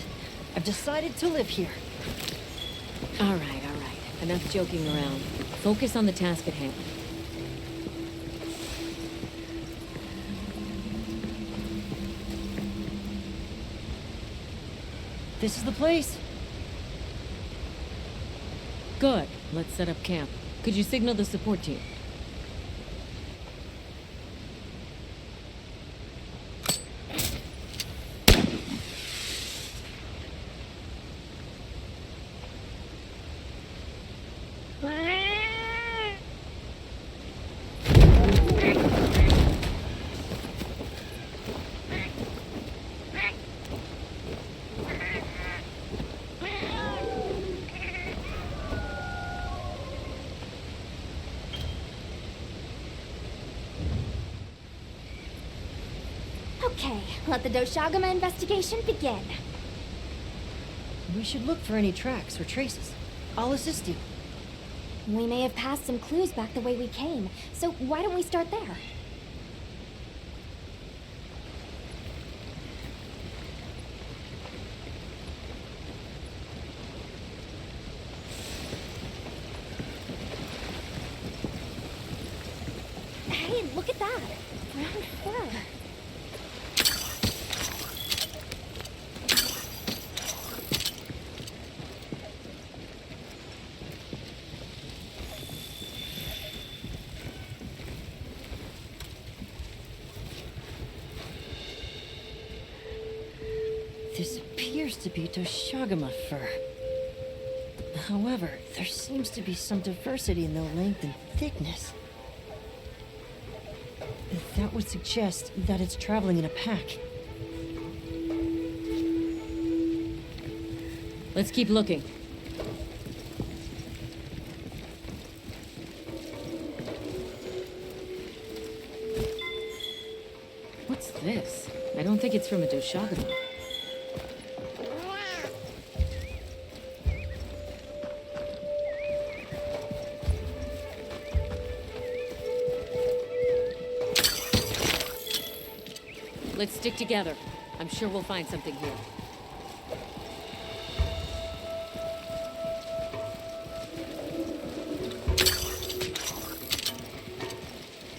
I've decided to live here. All right. Enough joking around. Focus on the task at hand. This is the place. Good. Let's set up camp. Could you signal the support team? Okay, let the Doshagama investigation begin. We should look for any tracks or traces. I'll assist you. We may have passed some clues back the way we came, so why don't we start there? Hey, look at that! Brown fur. This appears to be Doshagama fur. However, there seems to be some diversity in the length and thickness. That would suggest that it's traveling in a pack. Let's keep looking. What's this? I don't think it's from a Doshagama. Let's stick together. I'm sure we'll find something here.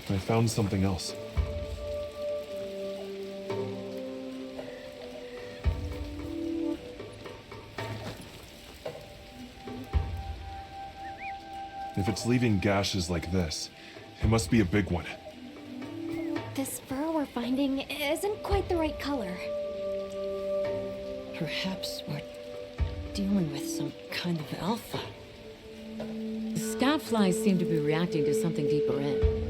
I found something else. If it's leaving gashes like this, it must be a big one. This fur we're finding isn't quite the right color. Perhaps we're dealing with some kind of alpha. The stat flies seem to be reacting to something deeper in.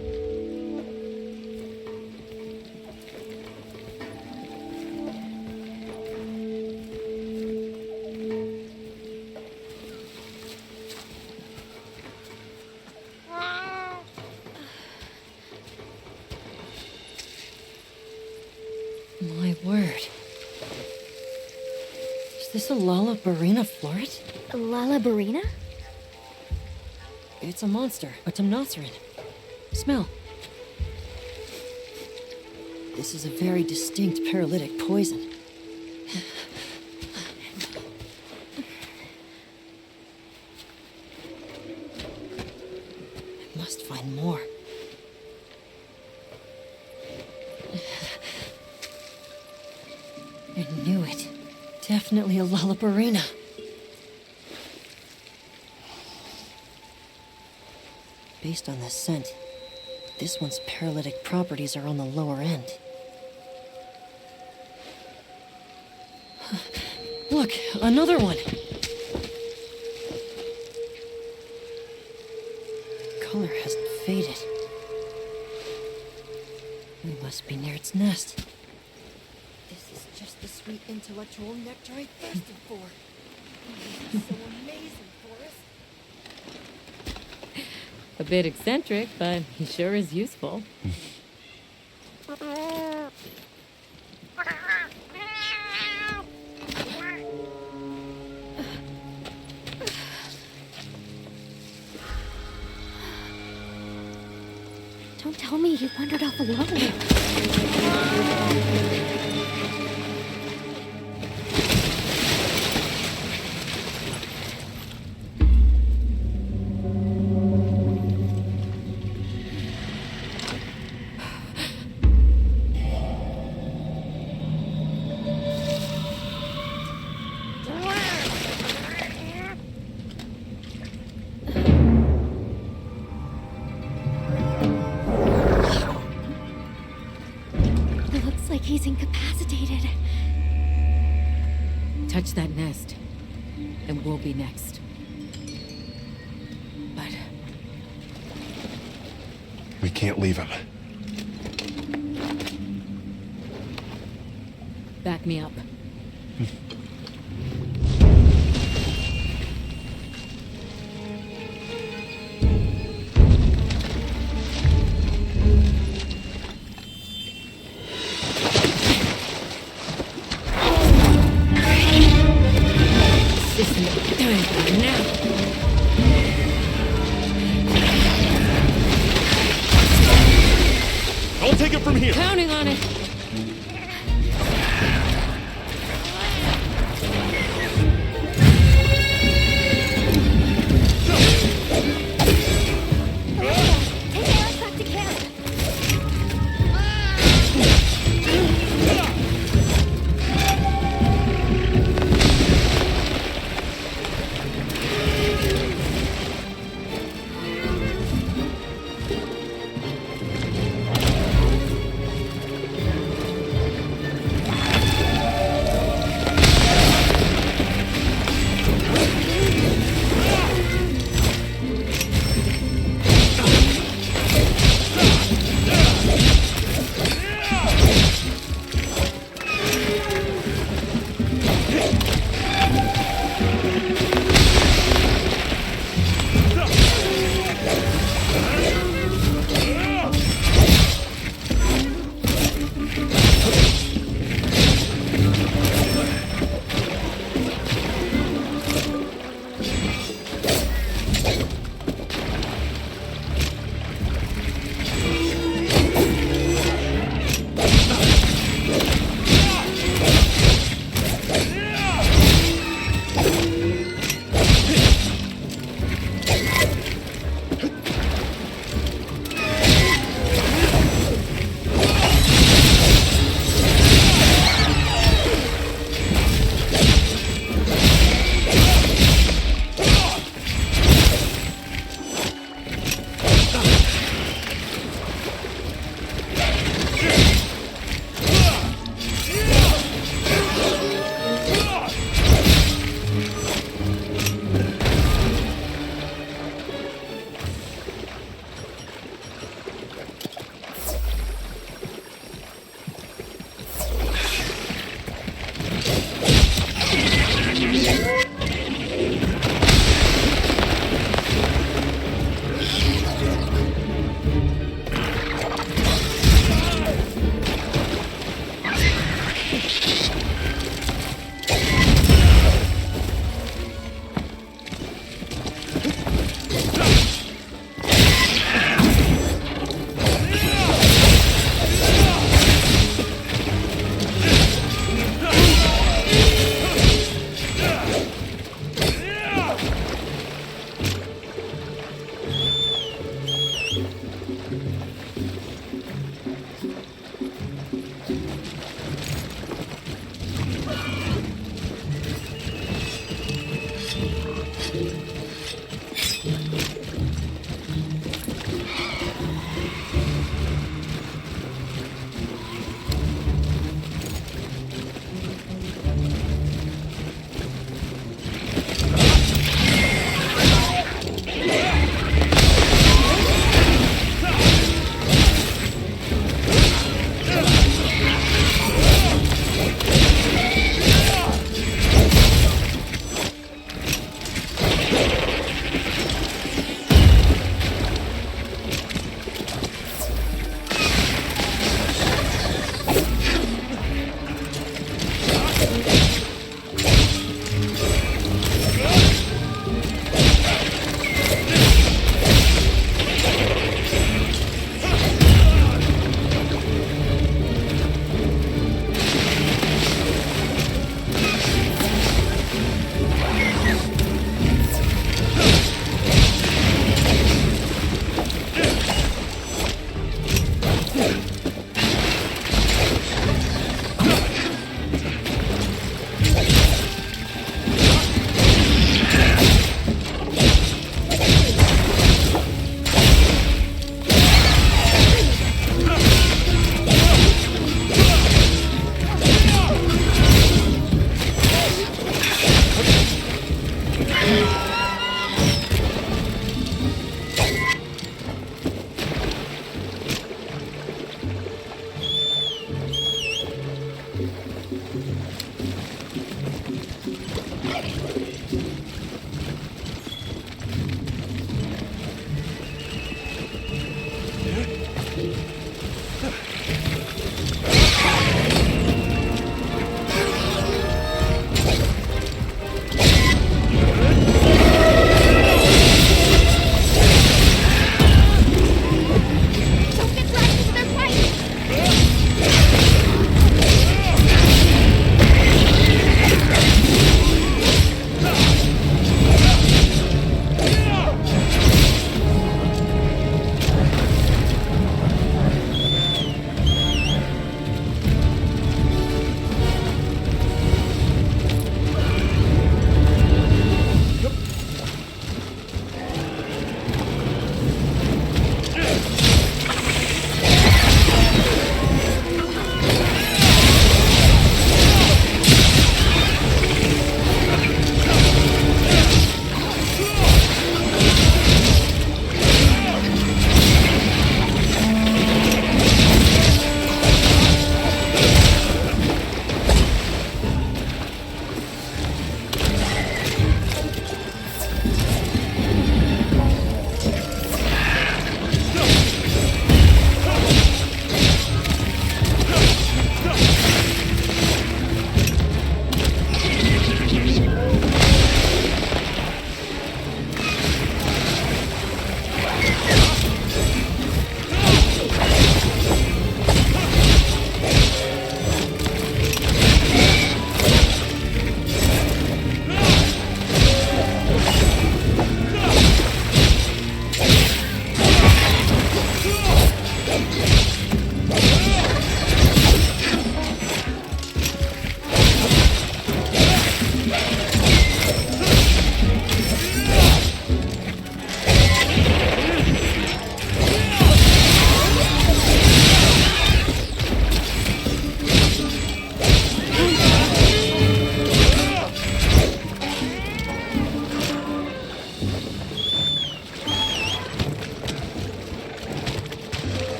My word. Is this a Lalabarina floret? A Lalabarina? It's a monster, a Temnoceran. Smell. This is a very distinct paralytic poison. I must find more. I knew it. Definitely a Lalabarina. Based on the scent, this one's paralytic properties are on the lower end. Look, another one! Color hasn't faded. We must be near its nest. This is just the sweet intellectual nectar I thirsted for. This is so amazing, Forrest. A bit eccentric, but he sure is useful. Don't tell me you wandered off alone. Like he's incapacitated. Touch that nest, and we'll be next. But We can't leave him. back me up. I'll take it from here. Counting on it. Take Eric back to camp.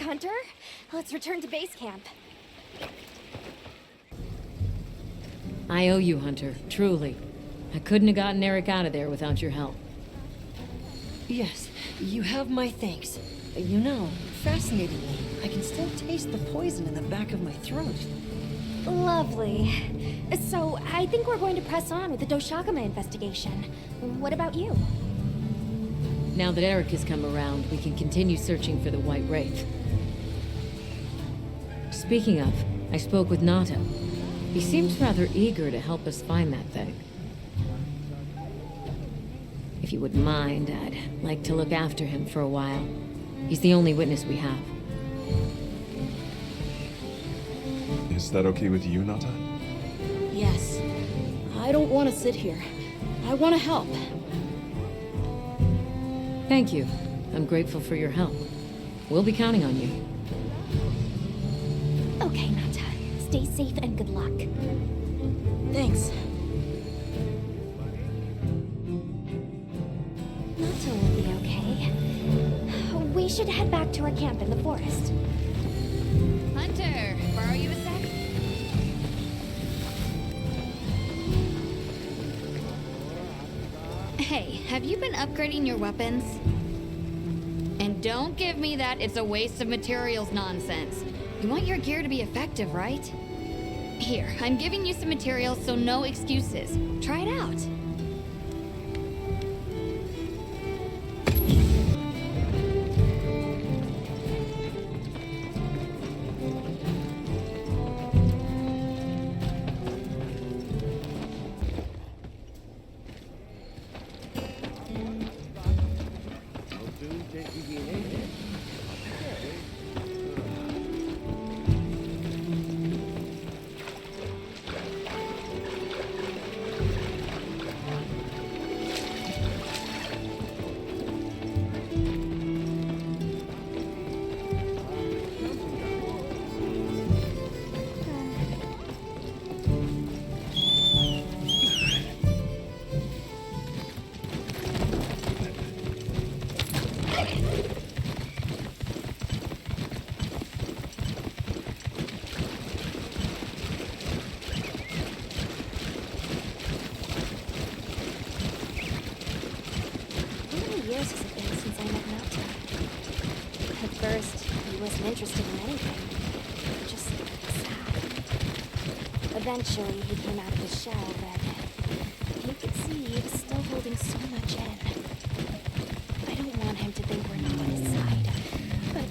Hunter. Let's return to base camp. I owe you, Hunter. Truly. I couldn't have gotten Eric out of there without your help. Yes, you have my thanks. You know, fascinatingly, I can still taste the poison in the back of my throat. Lovely. So, I think we're going to press on with the Doshagama investigation. What about you? Now that Eric has come around, we can continue searching for the White Wraith. Speaking of, I spoke with Nato. He seems rather eager to help us find that thing. If you wouldn't mind, I'd like to look after him for a while. He's the only witness we have. Is that okay with you, Nata? Yes. I don't want to sit here. I want to help. Thank you. I'm grateful for your help. We'll be counting on you. Okay, Nata. Stay safe and good luck. Thanks. Nata will be okay. We should head back to our camp in the forest. Hunter, borrow you a sec? Hey, have you been upgrading your weapons? And don't give me that it's a waste of materials nonsense. You want your gear to be effective, right? Here, I'm giving you some materials, so no excuses. Try it out. Years has it been since I met Nata? At first, he wasn't interested in anything. Just sad. Eventually, he came out of his shell, but you could see he was still holding so much in. I don't want him to think we're not on his side, but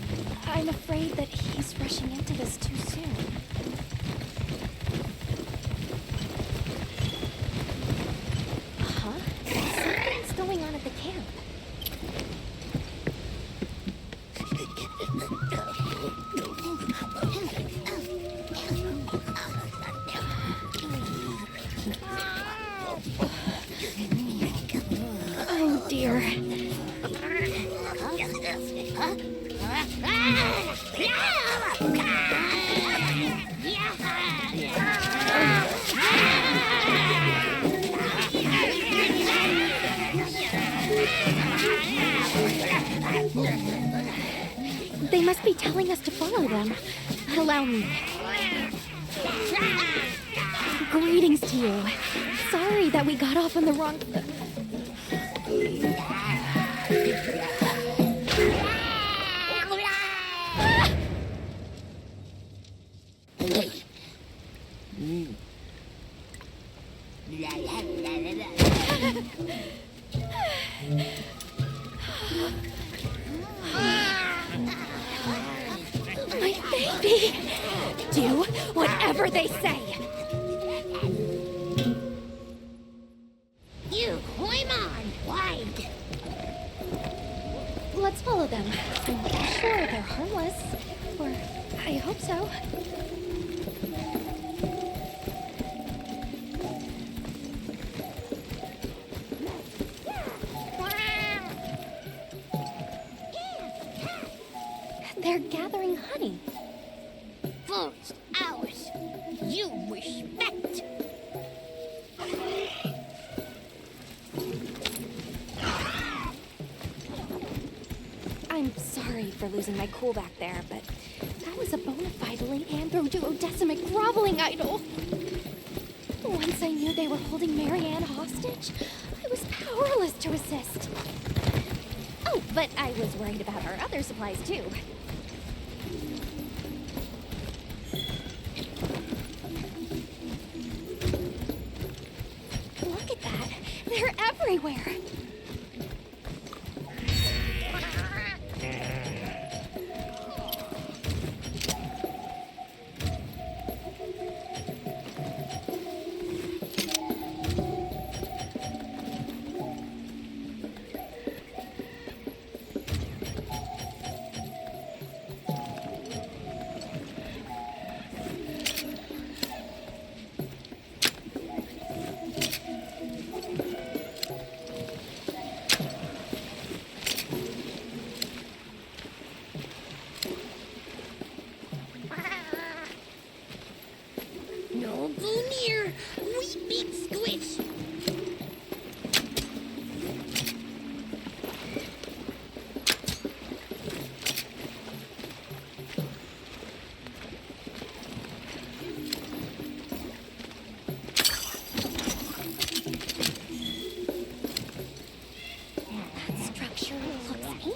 I'm afraid that he's rushing into this too soon. Huh? Something's going on at the camp. Oh dear. They must be telling us to follow them. Allow me. Greetings to you. Sorry that we got off on the wrong... My baby! Do whatever they say! You climb on wide. Let's follow them. I'm sure they're harmless. Or I hope so. They're gathering honey. Forest, ours. You respect. I'm sorry for losing my cool back there, but that was a bona fide late anthro-duodecimic groveling idol. Once I knew they were holding Marianne hostage, I was powerless to resist. Oh, but I was worried about our other supplies too. Look at that. They're everywhere.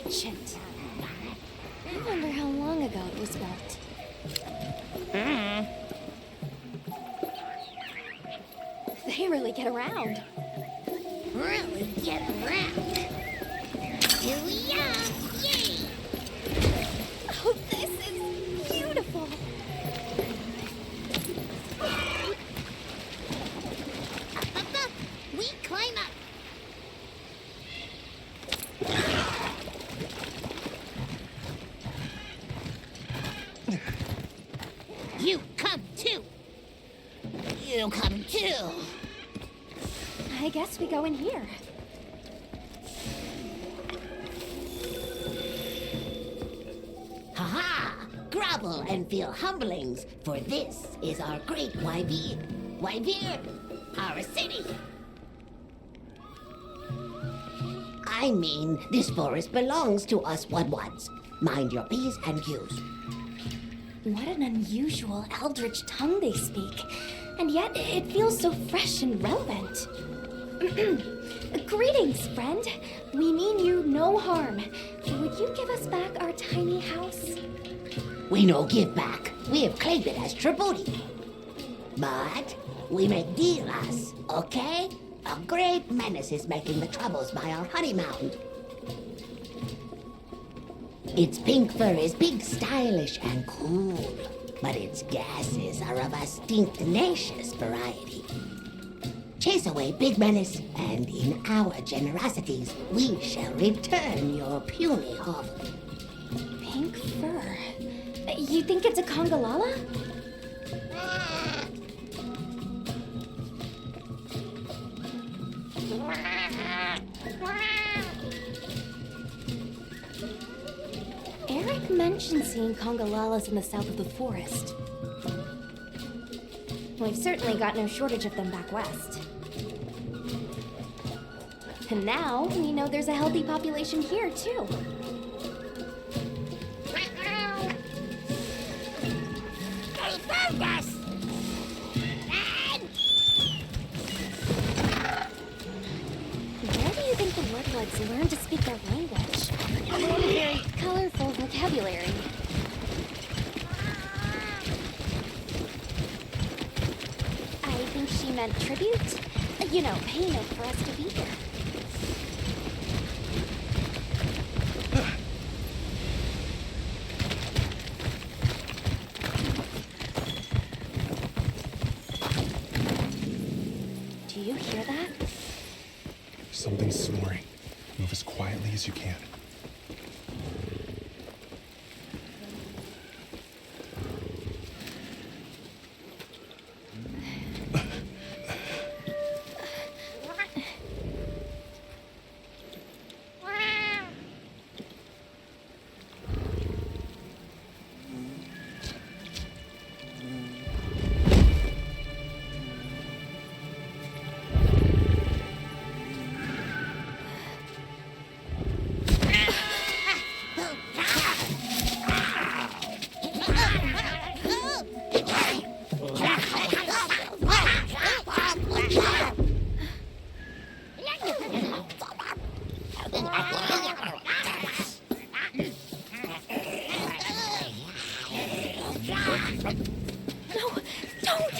ancient. I wonder how long ago it was built. They really get around. Really get around. Here we are. Yay! Oh, this is beautiful. Up. We climb up. You come too. You come too. I guess we go in here. Ha-ha! Grovel and feel humblings, for this is our great Wyvern, our city. I mean, this forest belongs to us Wudwuds. Mind your P's and Q's. What an unusual eldritch tongue they speak. And yet, it feels so fresh and relevant. Greetings, friend. We mean you no harm. Would you give us back our tiny house? We no give back. We have claimed it as tribute. But we make deals, okay? A great menace is making the troubles by our honey mound. Its pink fur is big, stylish, and cool, but its gases are of a stinktenacious variety. Chase away Big Menace, and in our generosities, we shall return your puny hovel. Pink fur. You think it's a Congalala? Eric mentioned seeing Congalalas in the south of the forest. We've certainly got no shortage of them back west. And now we know there's a healthy population here, too. They found us! Where do you think the Woodwoods learned to speak their language? They have a very colorful vocabulary. I think she meant tribute. You know, payment for us to be here. Do you hear that? Something's snoring. Move as quietly as you can. No, don't!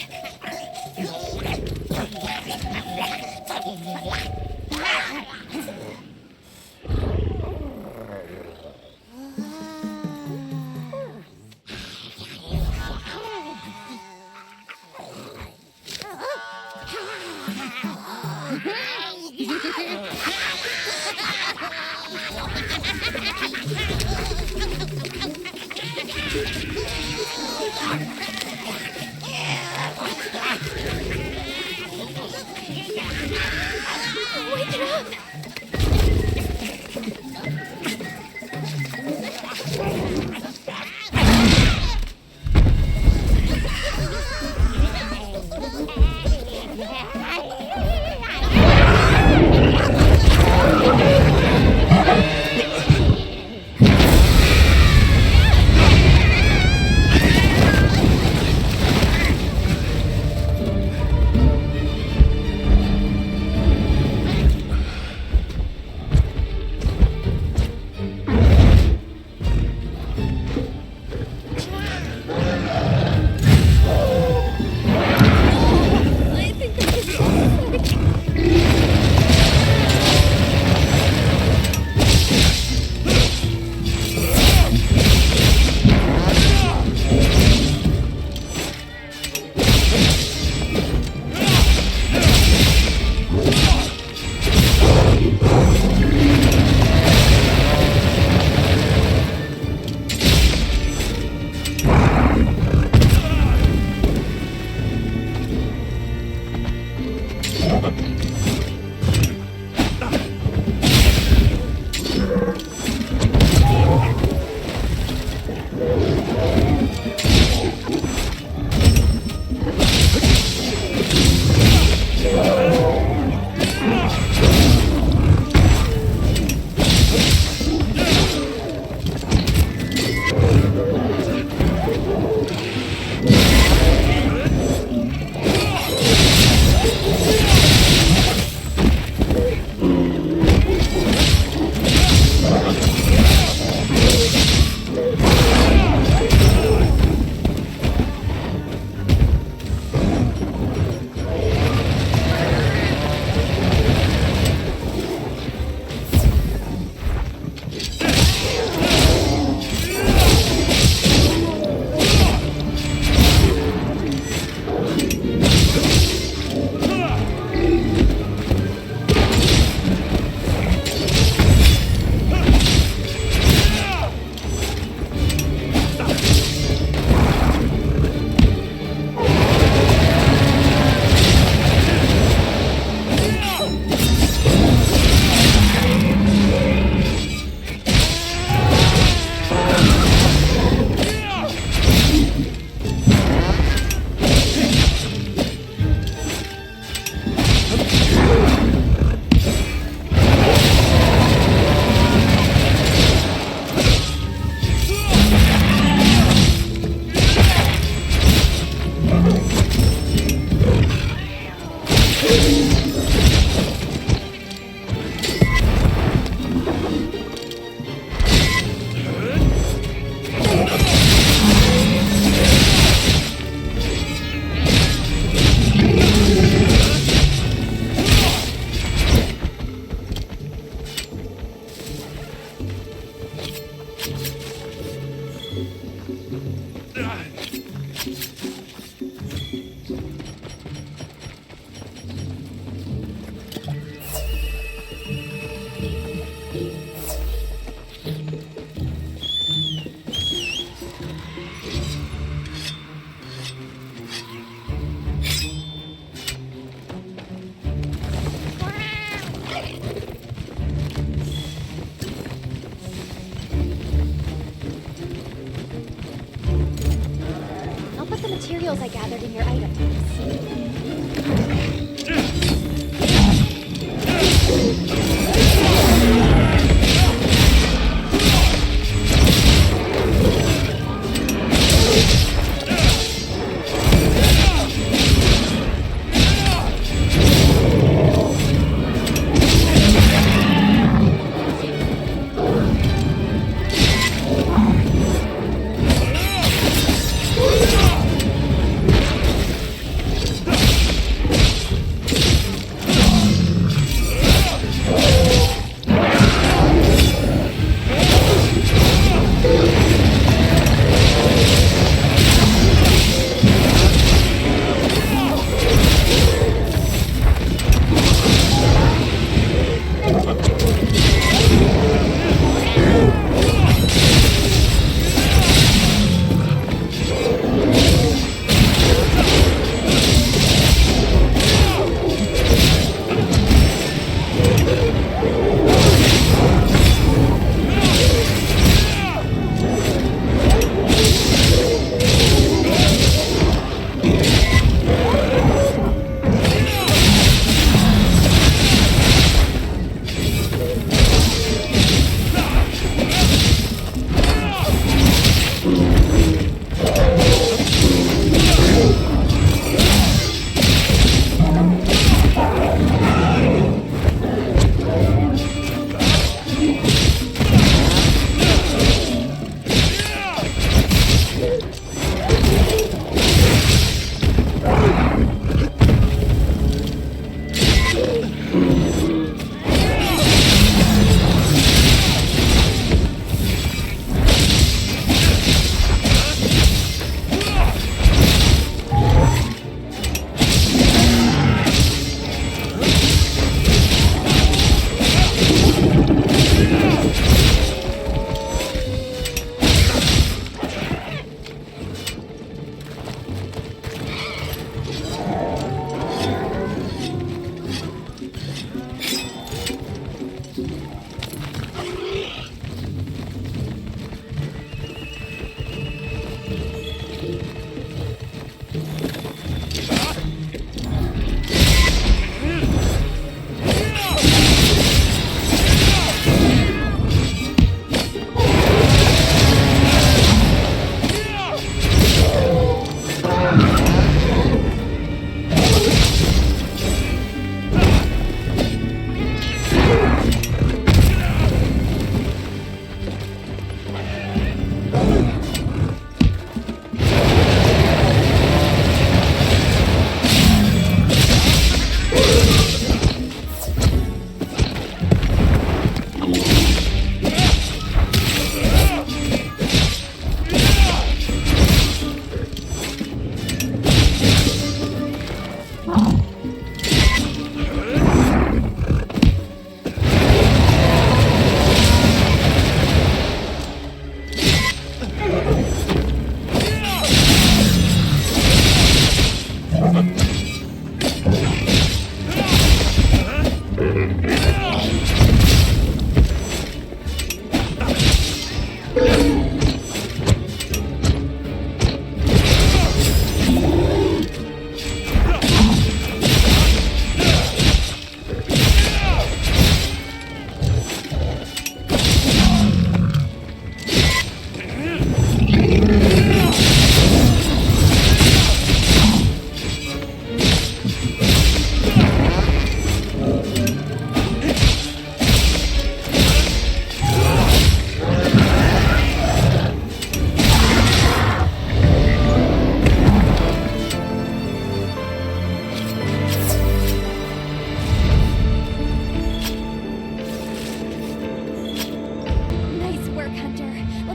Wake it up! I'll put the materials I gathered in your item box.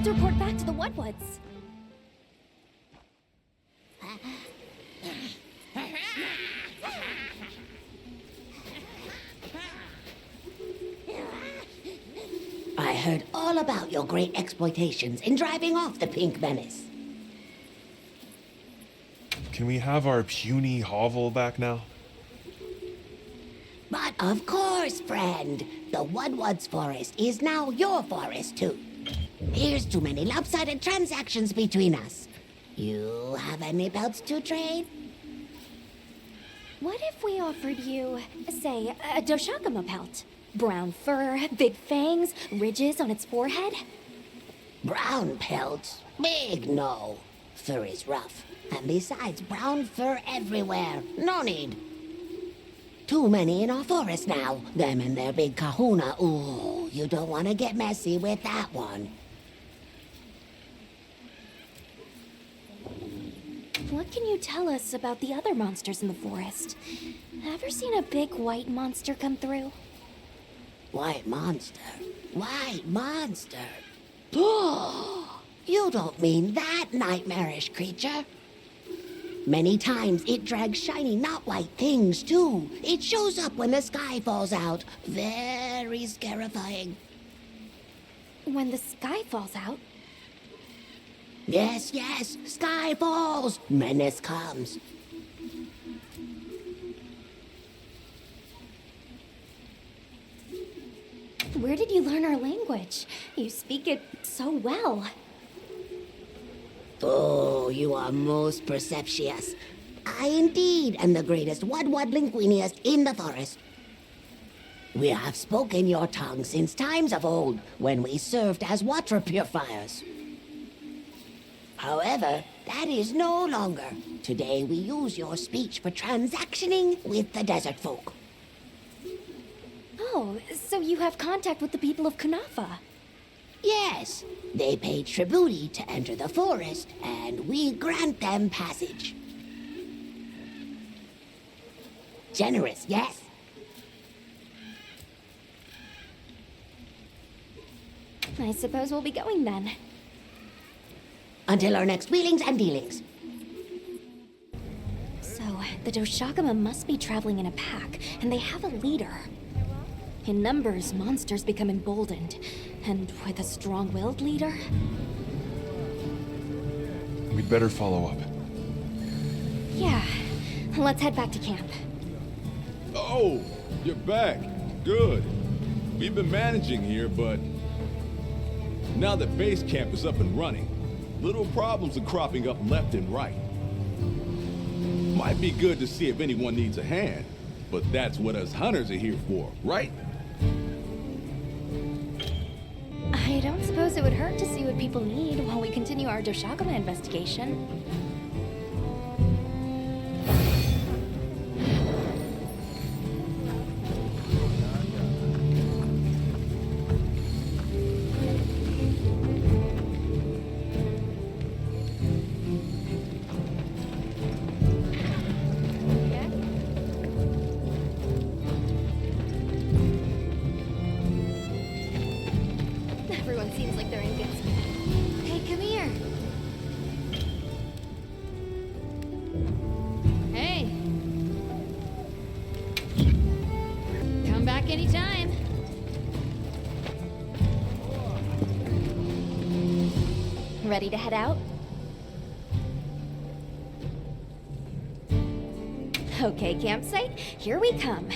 to report back to the WILDS. I heard all about your great exploitations in driving off the Pink Menace. Can we have our puny hovel back now? But of course, friend. The WILDS forest is now your forest, too. Here's too many lopsided transactions between us. You have any pelts to trade? What if we offered you, say, a Doshakama pelt? Brown fur, big fangs, ridges on its forehead? Brown pelts? Big no. Fur is rough. And besides, brown fur everywhere. No need. Too many in our forest now. Them and their big kahuna. Ooh, you don't want to get messy with that one. What can you tell us about the other monsters in the forest? Ever seen a big white monster come through? White monster? White monster? Oh, you don't mean that nightmarish creature? Many times it drags shiny, not white things, too. It shows up when the sky falls out. Very scarifying. When the sky falls out? Yes, yes, sky falls. Menace comes. Where did you learn our language? You speak it so well. Oh, you are most perceptious. I indeed am the greatest Wud-Wud-Linguiniest in the forest. We have spoken your tongue since times of old, when we served as water purifiers. However, that is no longer. Today we use your speech for transactioning with the desert folk. Oh, so you have contact with the people of Kunafa? Yes, they pay tribute to enter the forest, and we grant them passage. Generous, yes? I suppose we'll be going then. Until our next wheelings and dealings. So, the Doshakama must be traveling in a pack, and they have a leader. In numbers, monsters become emboldened, and with a strong-willed leader... We'd better follow up. Yeah, let's head back to camp. Oh, you're back. Good. We've been managing here, but now that base camp is up and running, little problems are cropping up left and right. Might be good to see if anyone needs a hand, but that's what us hunters are here for, right? I don't suppose it would hurt to see what people need while we continue our Doshakama investigation. Everyone seems like they're in good spirits. Hey, come here. Hey. Come back anytime. Ready to head out? Okay, campsite, here we come.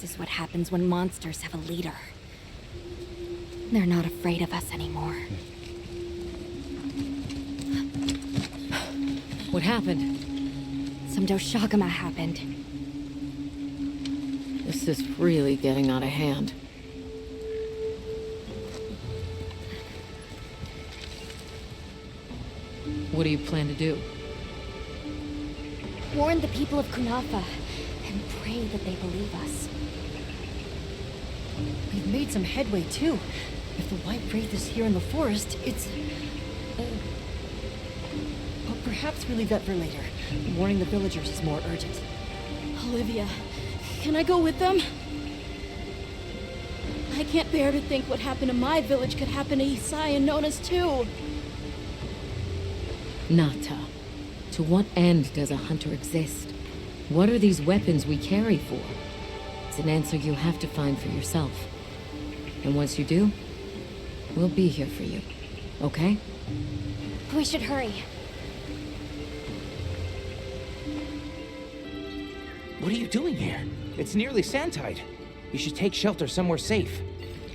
This is what happens when monsters have a leader. They're not afraid of us anymore. What happened? Some Doshagama happened. This is really getting out of hand. What do you plan to do? Warn the people of Kunafa and pray that they believe us. We've made some headway, too. If the White Wraith is here in the forest, it's... But perhaps we leave that for later. Warning the villagers is more urgent. Olivia, can I go with them? I can't bear to think what happened to my village could happen to Isai and Nona's too. Nata, to what end does a hunter exist? What are these weapons we carry for? It's an answer you'll have to find for yourself. And once you do, we'll be here for you, okay? We should hurry. What are you doing here? It's nearly sandtide. You should take shelter somewhere safe.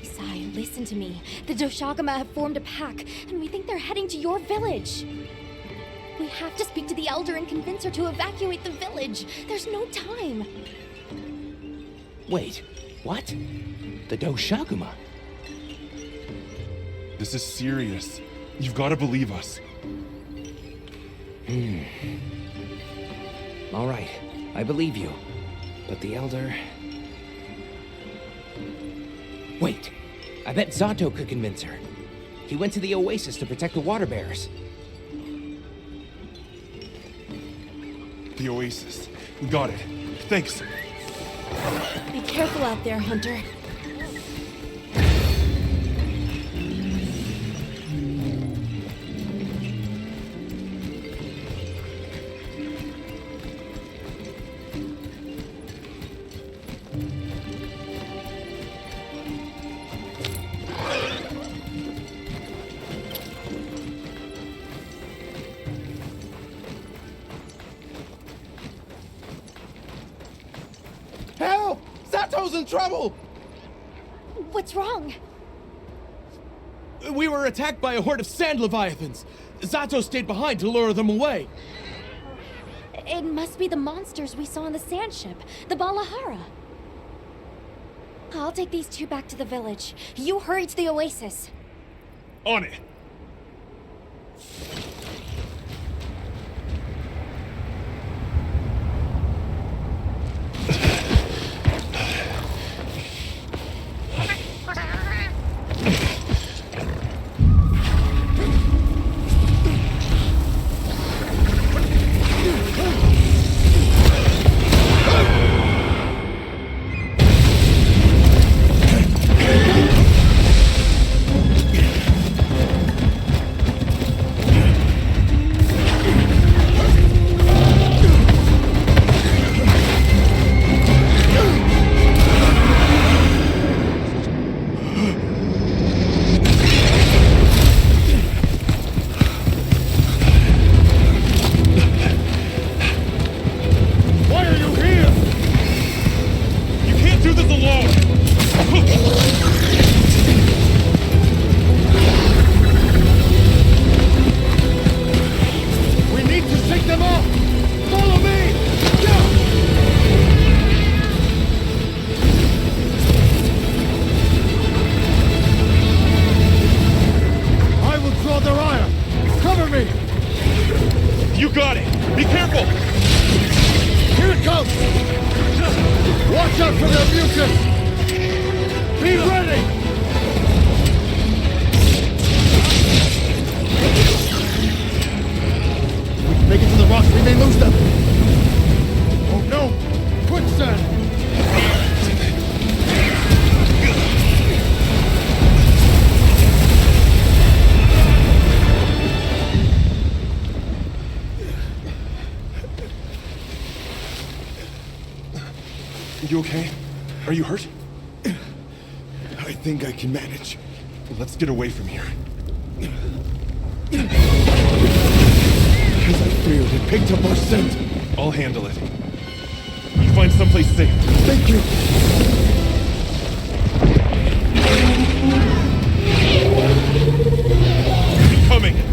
Isai, listen to me. The Doshagama have formed a pack, and we think they're heading to your village. We have to speak to the Elder and convince her to evacuate the village. There's no time. Wait, what? The Doshagama? This is serious. You've got to believe us. All right, I believe you. But the Elder... Wait, I bet Zato could convince her. He went to the Oasis to protect the water bearers. The Oasis. Got it. Thanks. Be careful out there, Hunter. Help! Sato's in trouble! What's wrong? We were attacked by a horde of sand leviathans. Zato stayed behind to lure them away. It must be the monsters we saw on the sand ship, the Balahara. I'll take these two back to the village. You hurry to the Oasis. On it. You got it! Be careful! Here it comes! Watch out for their mucus! Be ready! We can make it to the rocks, we may lose them! Oh no! Quicksand! You okay? Are you hurt? I think I can manage. Let's get away from here. As I feared, it picked up our scent. I'll handle it. You find someplace safe. Thank you. Coming.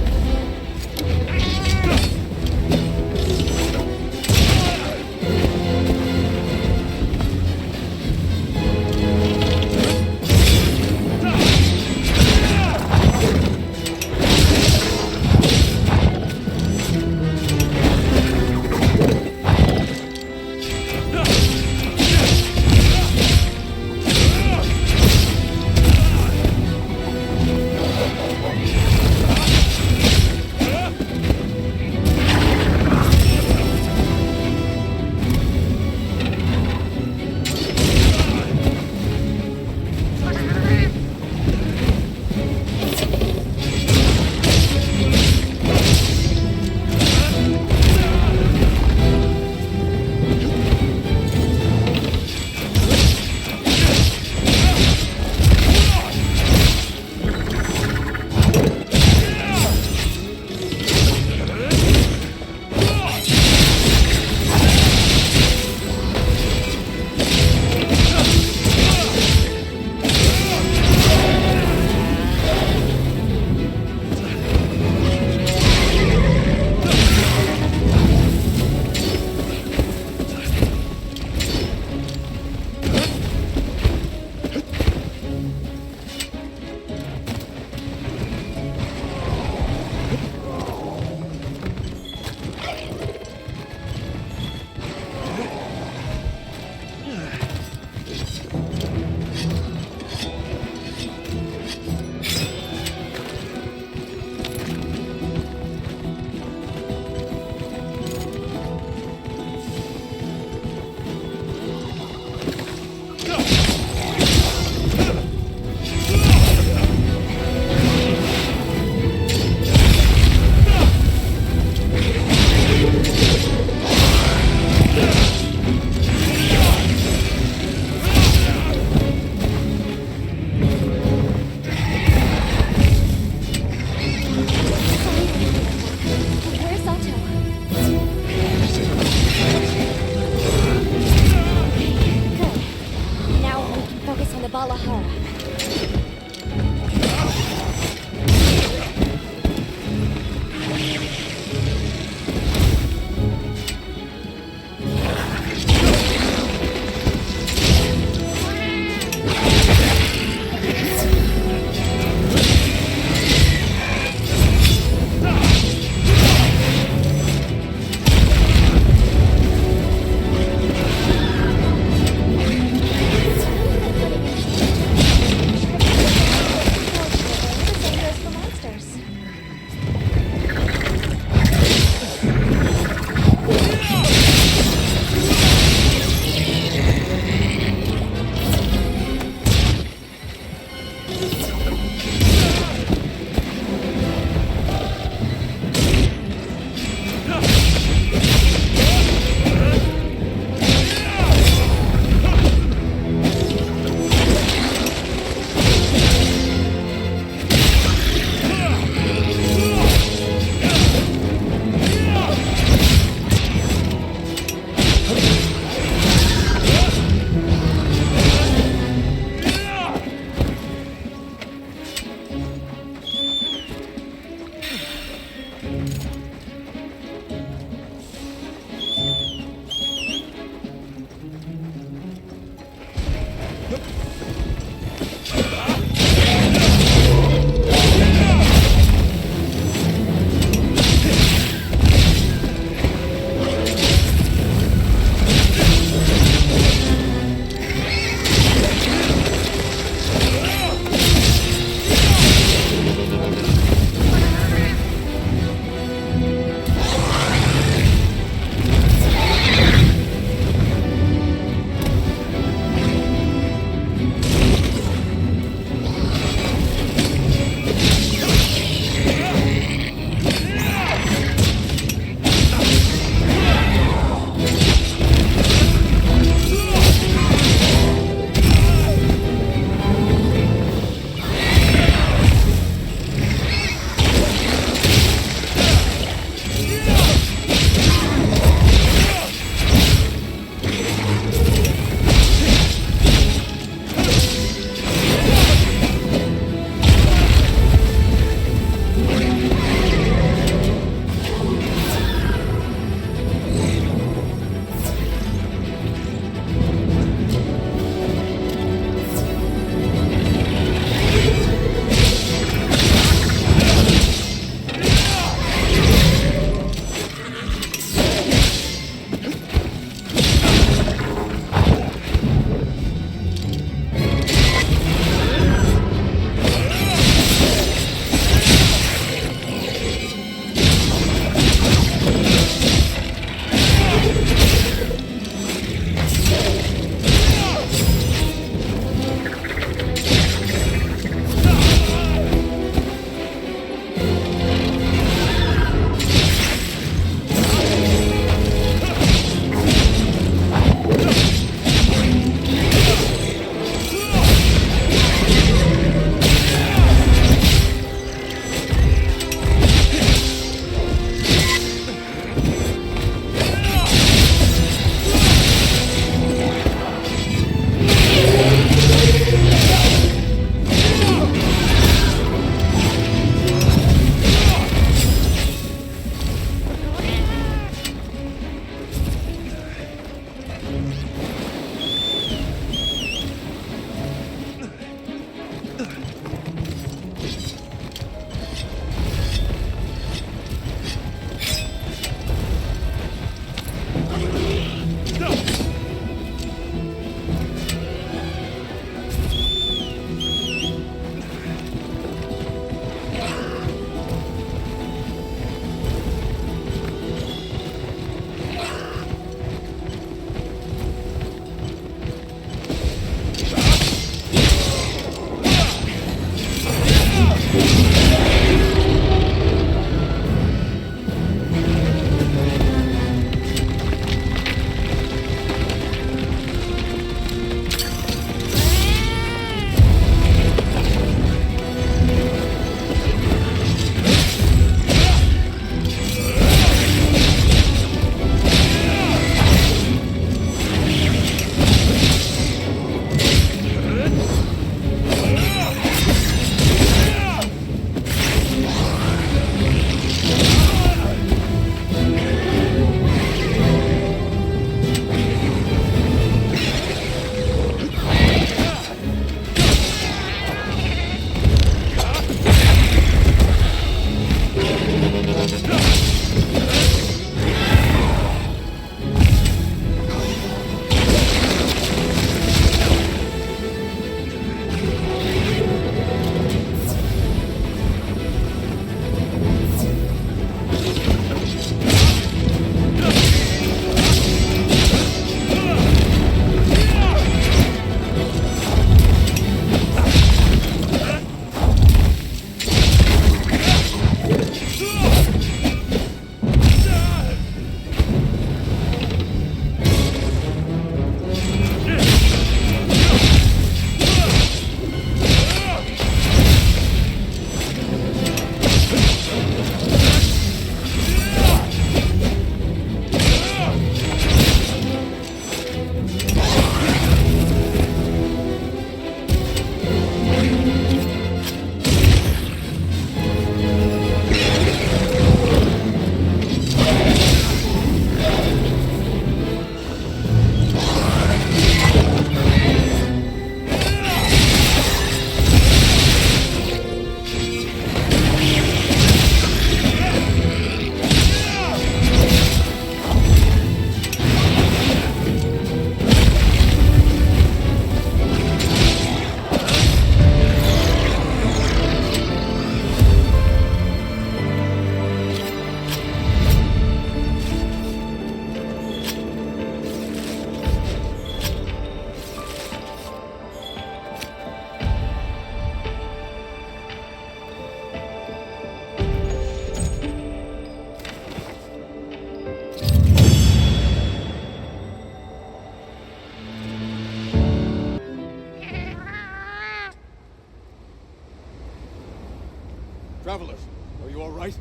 Travelers, are you all right?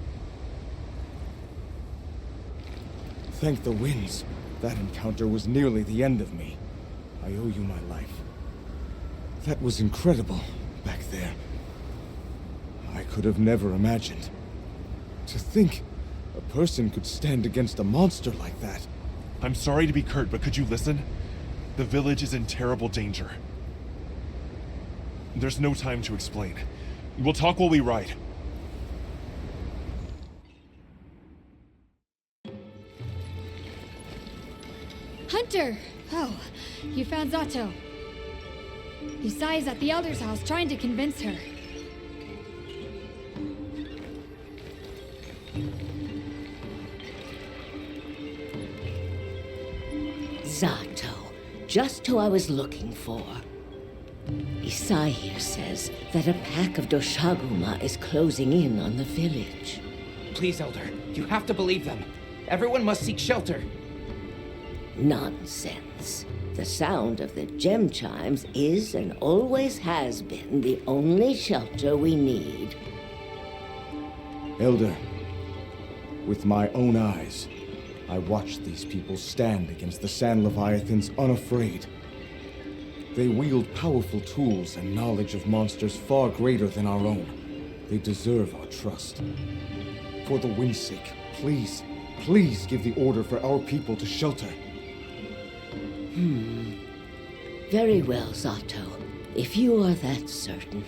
Thank the winds. That encounter was nearly the end of me. I owe you my life. That was incredible, back there. I could have never imagined. To think a person could stand against a monster like that. I'm sorry to be curt, but could you listen? The village is in terrible danger. There's no time to explain. We'll talk while we ride. Hunter! Oh, you found Zato. Yusai is at the Elder's house trying to convince her. Zato. Just who I was looking for. Isai here says that a pack of Doshaguma is closing in on the village. Please, Elder, you have to believe them. Everyone must seek shelter. Nonsense. The sound of the gem chimes is and always has been the only shelter we need. Elder, with my own eyes, I watched these people stand against the Sand Leviathans unafraid. They wield powerful tools and knowledge of monsters far greater than our own. They deserve our trust. For the wind's sake, please, please give the order for our people to shelter. Very well, Zato. If you are that certain.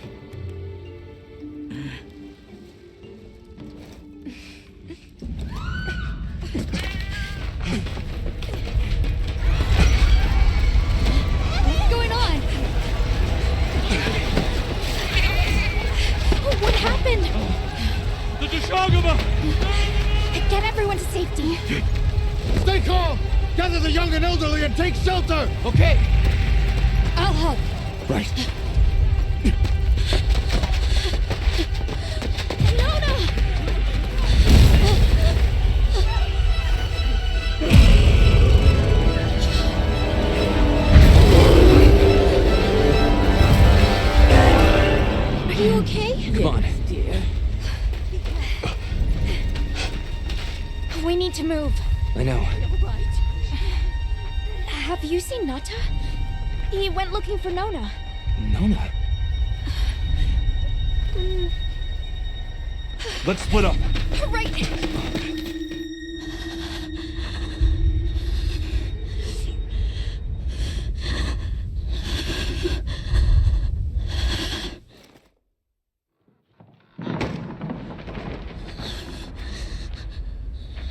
What's going on? Oh, what happened? The Deshagama! Get everyone to safety. Stay calm! Gather the young and elderly and take shelter! Okay. I'll help. Right. Are you okay? Come on. Dear. We need to move. I know. Have you seen Nata? He went looking for Nona. Nona? Let's split up. Right.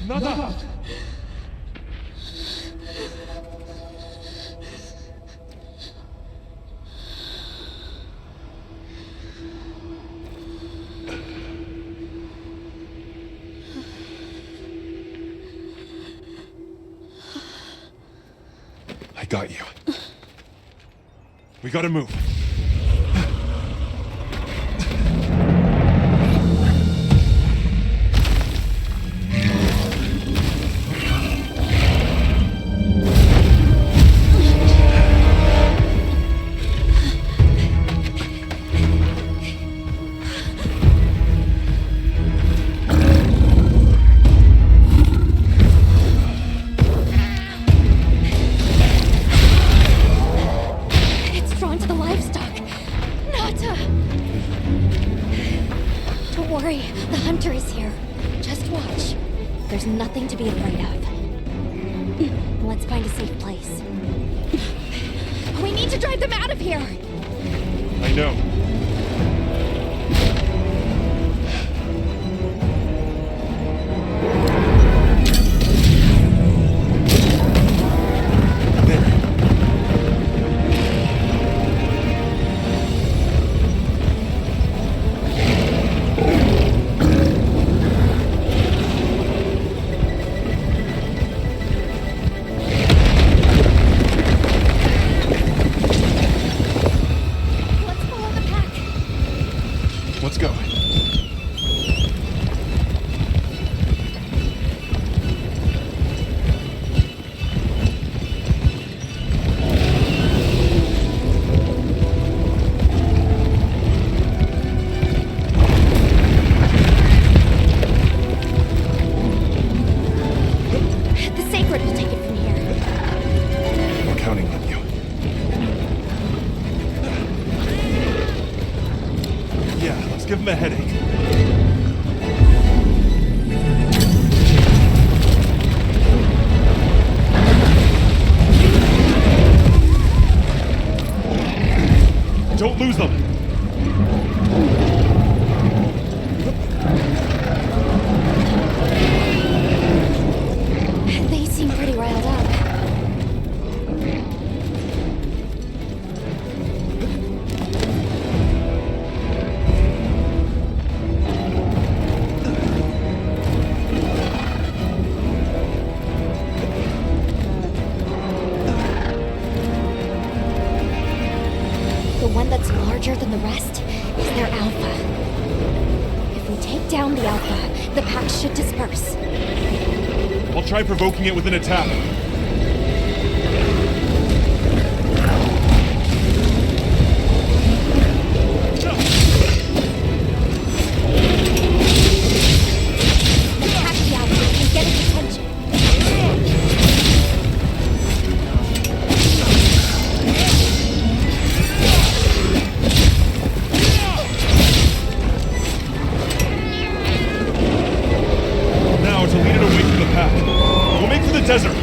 Nada! I got you. We gotta move. There's nothing to be afraid of. Let's find a safe place. We need to drive them out of here! I know. Let's go. The Sacred will take it from here. We're counting on you. Yeah, let's give him a headache. Don't lose them! They seem pretty riled up. The one that's larger than the rest is their alpha. If we take down the alpha, the pack should disperse. I'll try provoking it with an attack. Attack the alpha and get its attention. Now to lead it away from the pack. We'll make for the desert.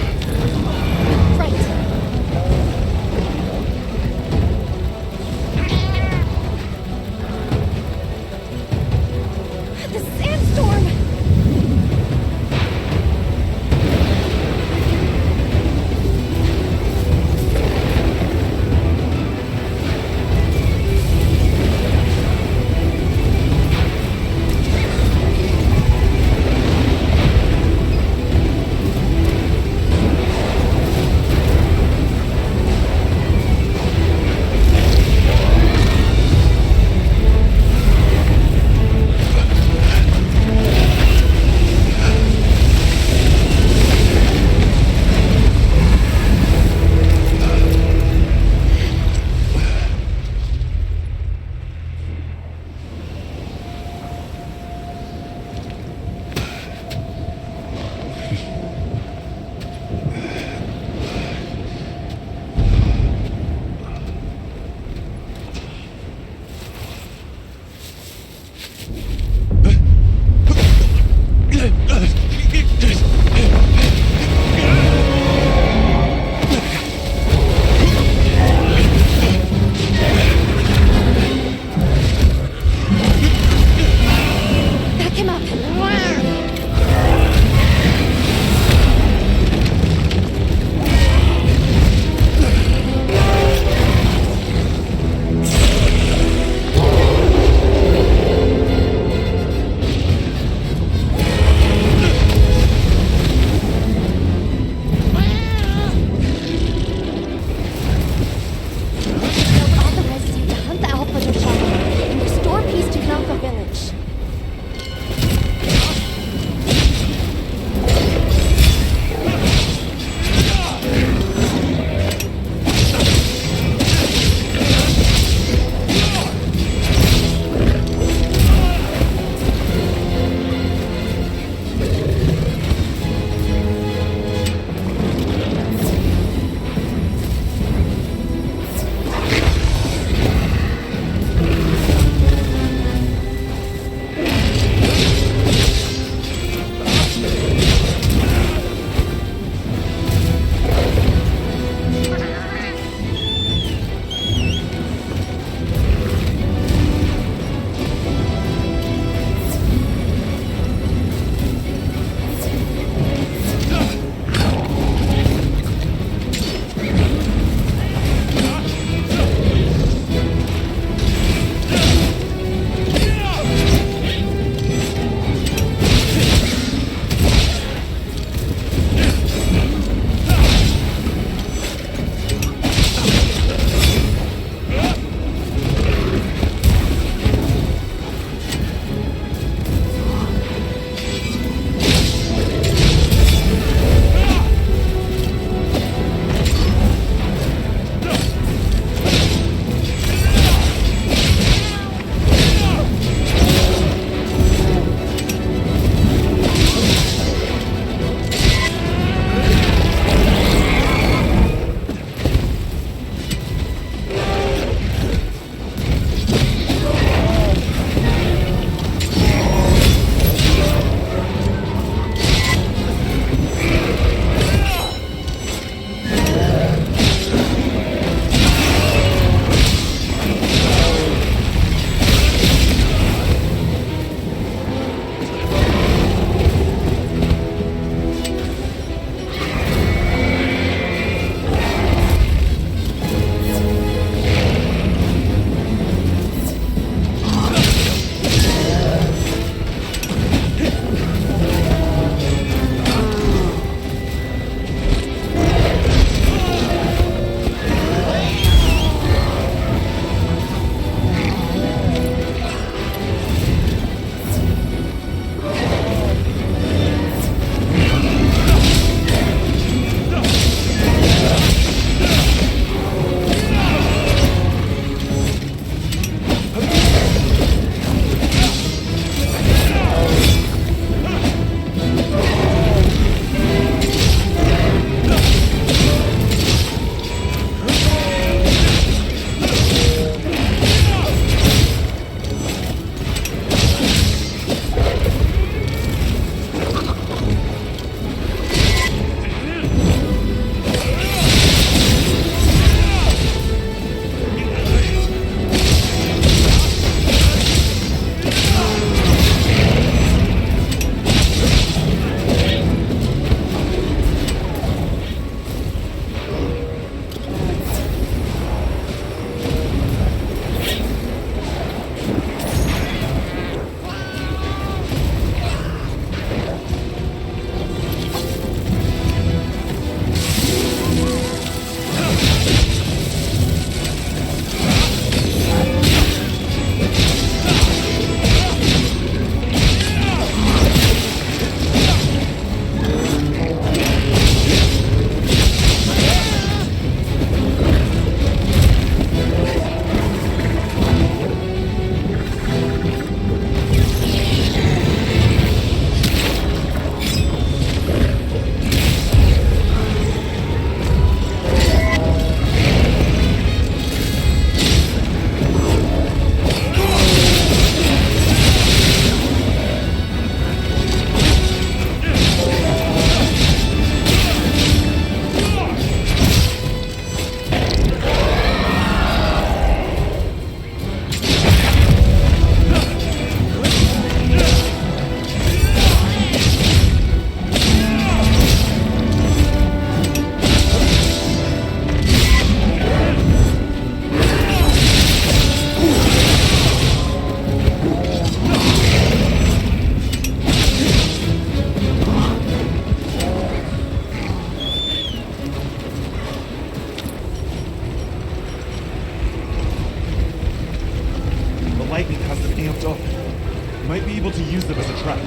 jumped off. Might be able to use them as a trap.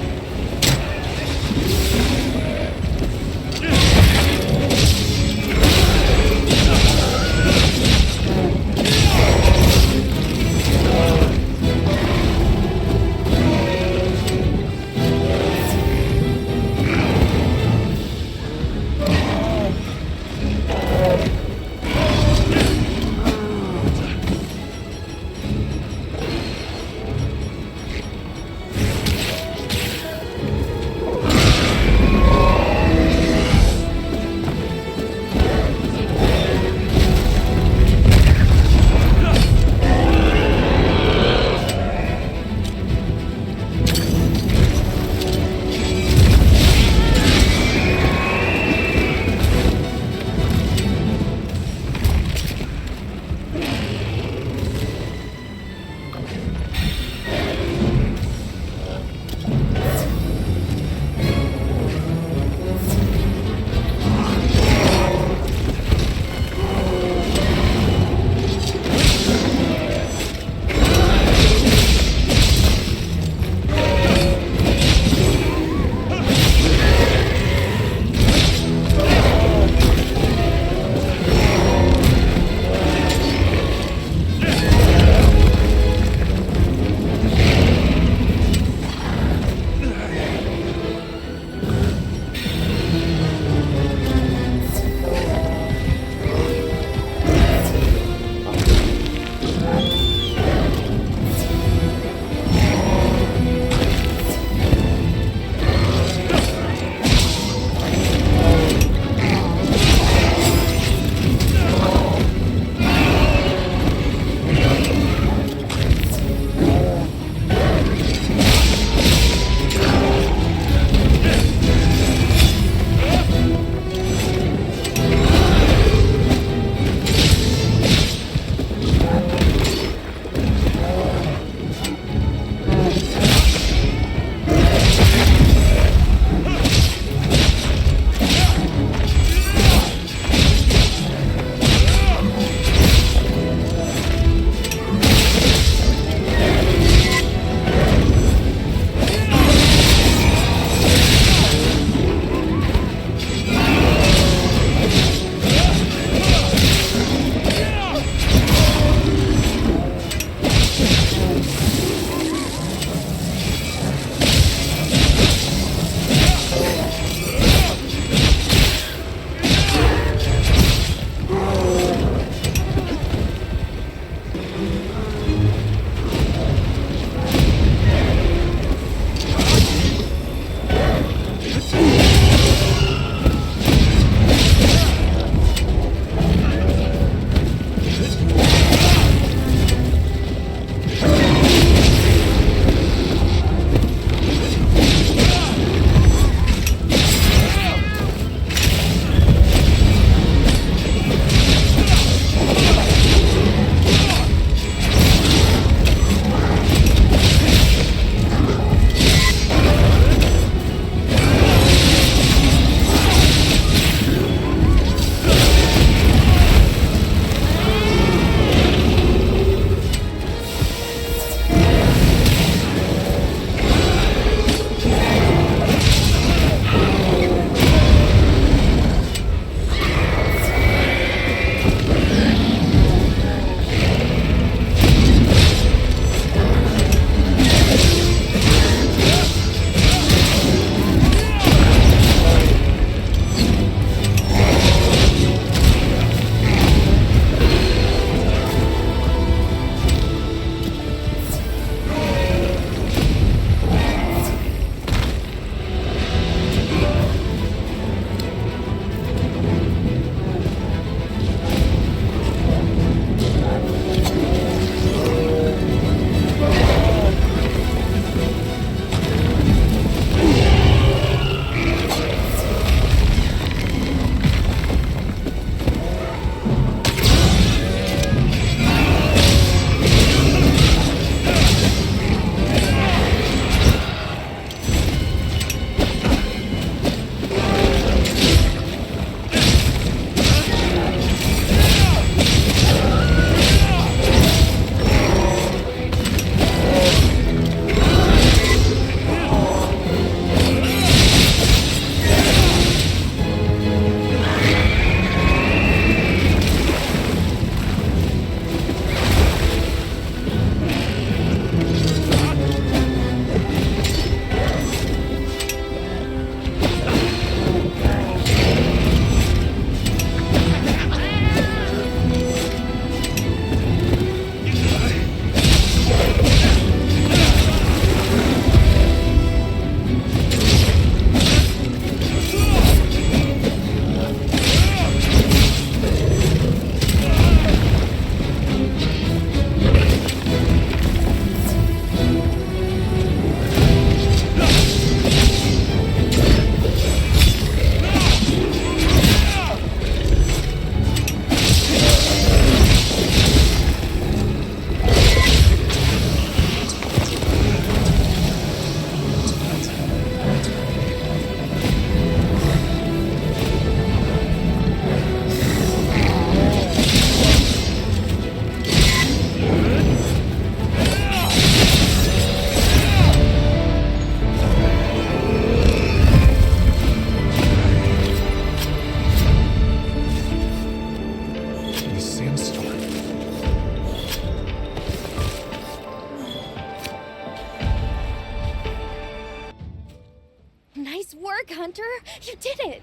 back, Hunter! You did it!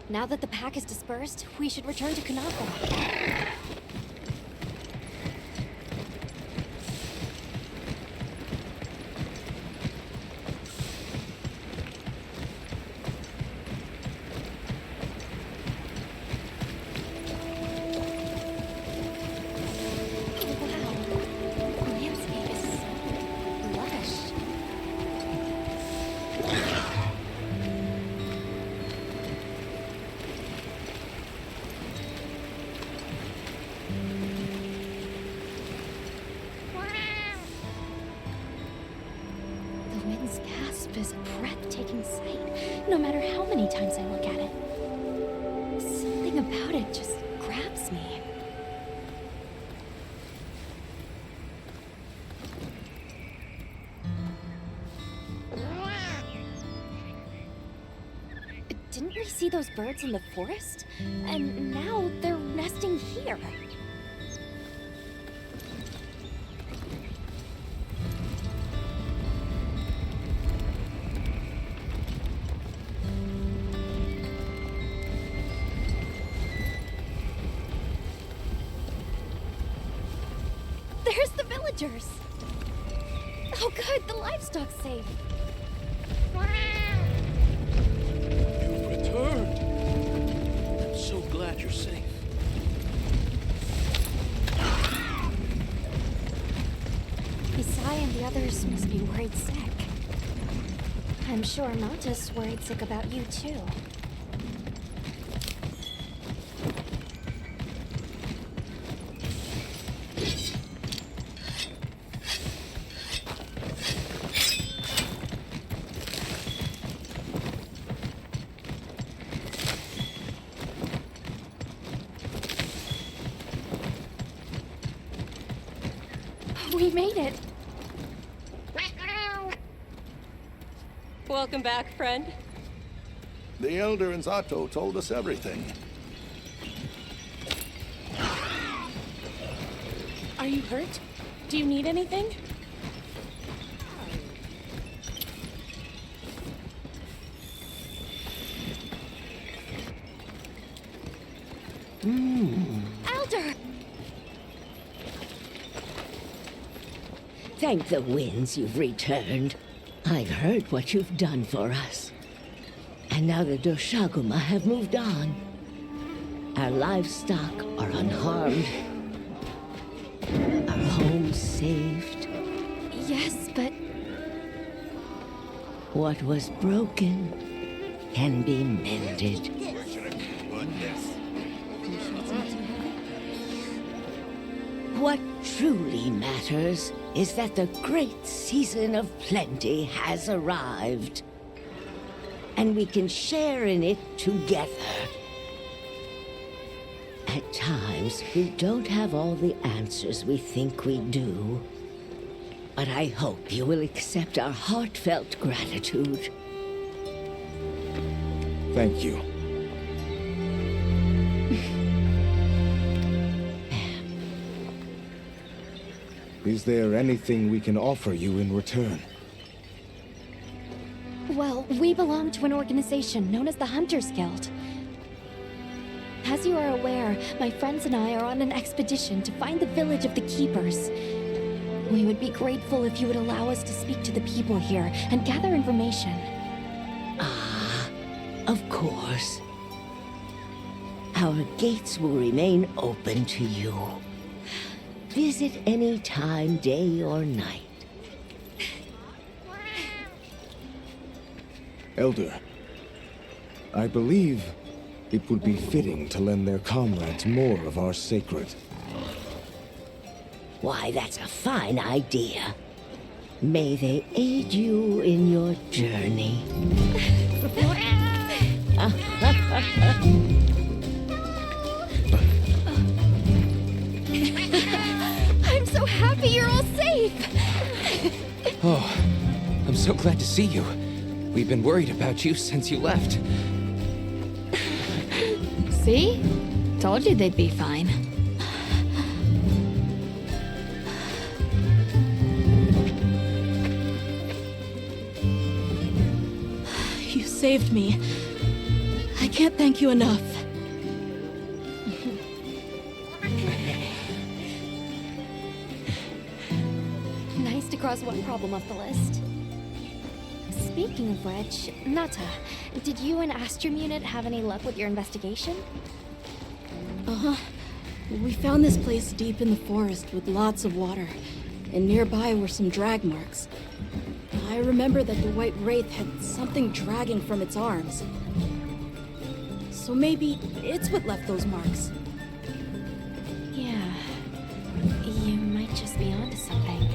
Now that the pack is dispersed, we should return to Kanako. Is a breathtaking sight, no matter how many times I look at it. Something about it just grabs me. Didn't we see those birds in the forest? And now they're nesting here. There's the villagers! Oh good, the livestock's safe. You've returned. I'm so glad you're safe. Isai and the others must be worried sick. I'm sure Manta's worried sick about you too. We made it! Welcome back, friend. The Elder and Zato told us everything. Are you hurt? Do you need anything? Elder! Thank the winds you've returned. I've heard what you've done for us. And now the Doshaguma have moved on. Our livestock are unharmed. Our homes saved. Yes, but... What was broken can be mended. What truly matters is that the great season of plenty has arrived. And we can share in it together. At times, we don't have all the answers we think we do. But I hope you will accept our heartfelt gratitude. Thank you. Is there anything we can offer you in return? Well, we belong to an organization known as the Hunters Guild. As you are aware, my friends and I are on an expedition to find the village of the Keepers. We would be grateful if you would allow us to speak to the people here and gather information. Ah, of course. Our gates will remain open to you. Visit any time, day or night. Elder, I believe it would be fitting to lend their comrades more of our sacred. Why, that's a fine idea. May they aid you in your journey. I'm so happy you're all safe! Oh, I'm so glad to see you. We've been worried about you since you left. See? Told you they'd be fine. saved me. I can't thank you enough. Nice to cross one problem off the list. Speaking of which, Nata, did you and Astrum Unit have any luck with your investigation? Uh-huh. We found this place deep in the forest with lots of water, and nearby were some drag marks. I remember that the White Wraith had something dragging from its arms. So maybe it's what left those marks. Yeah. You might just be onto something.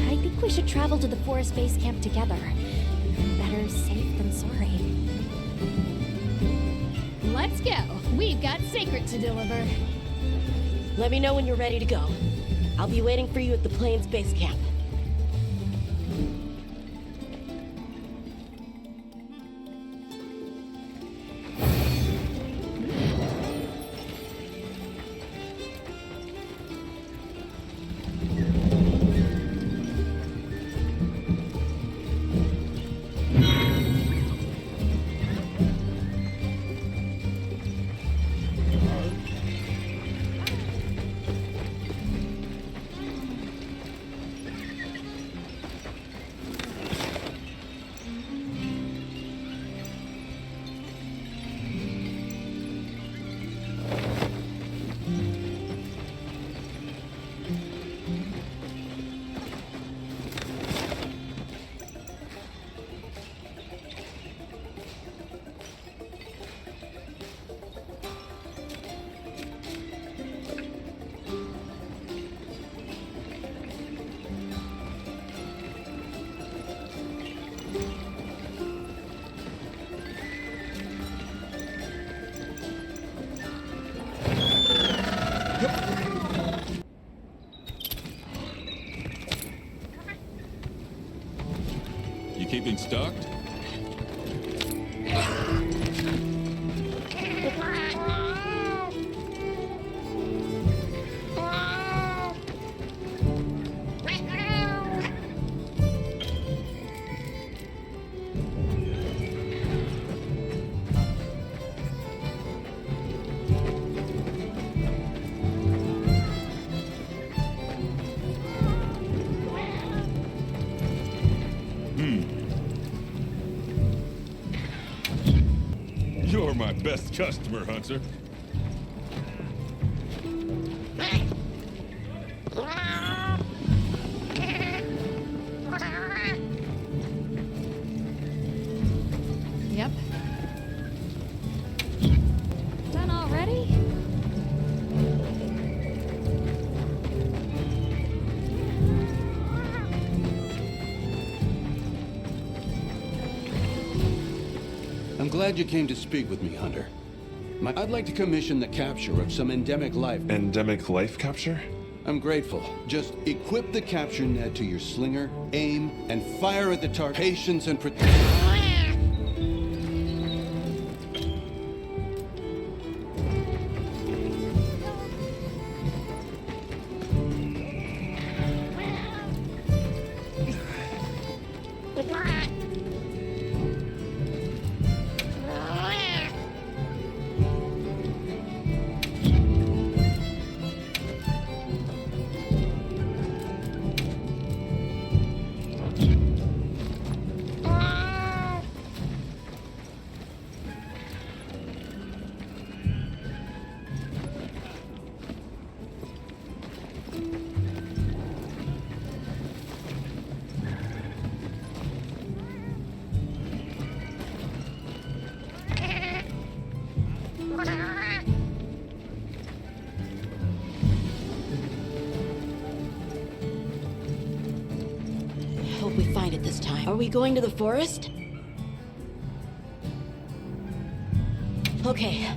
I think we should travel to the forest base camp together. Better safe than sorry. Let's go. We've got Sacred to deliver. Let me know when you're ready to go. I'll be waiting for you at the Plains base camp. You keeping stocked? You're my best customer, Hunter. Yep. Done already? I'm glad you came to speak with me, Hunter. I'd like to commission the capture of some endemic life. Endemic life capture? I'm grateful. Just equip the capture net to your slinger, aim, and fire at the target. Patience and protect. Hope we find it this time. Are we going to the forest? Okay.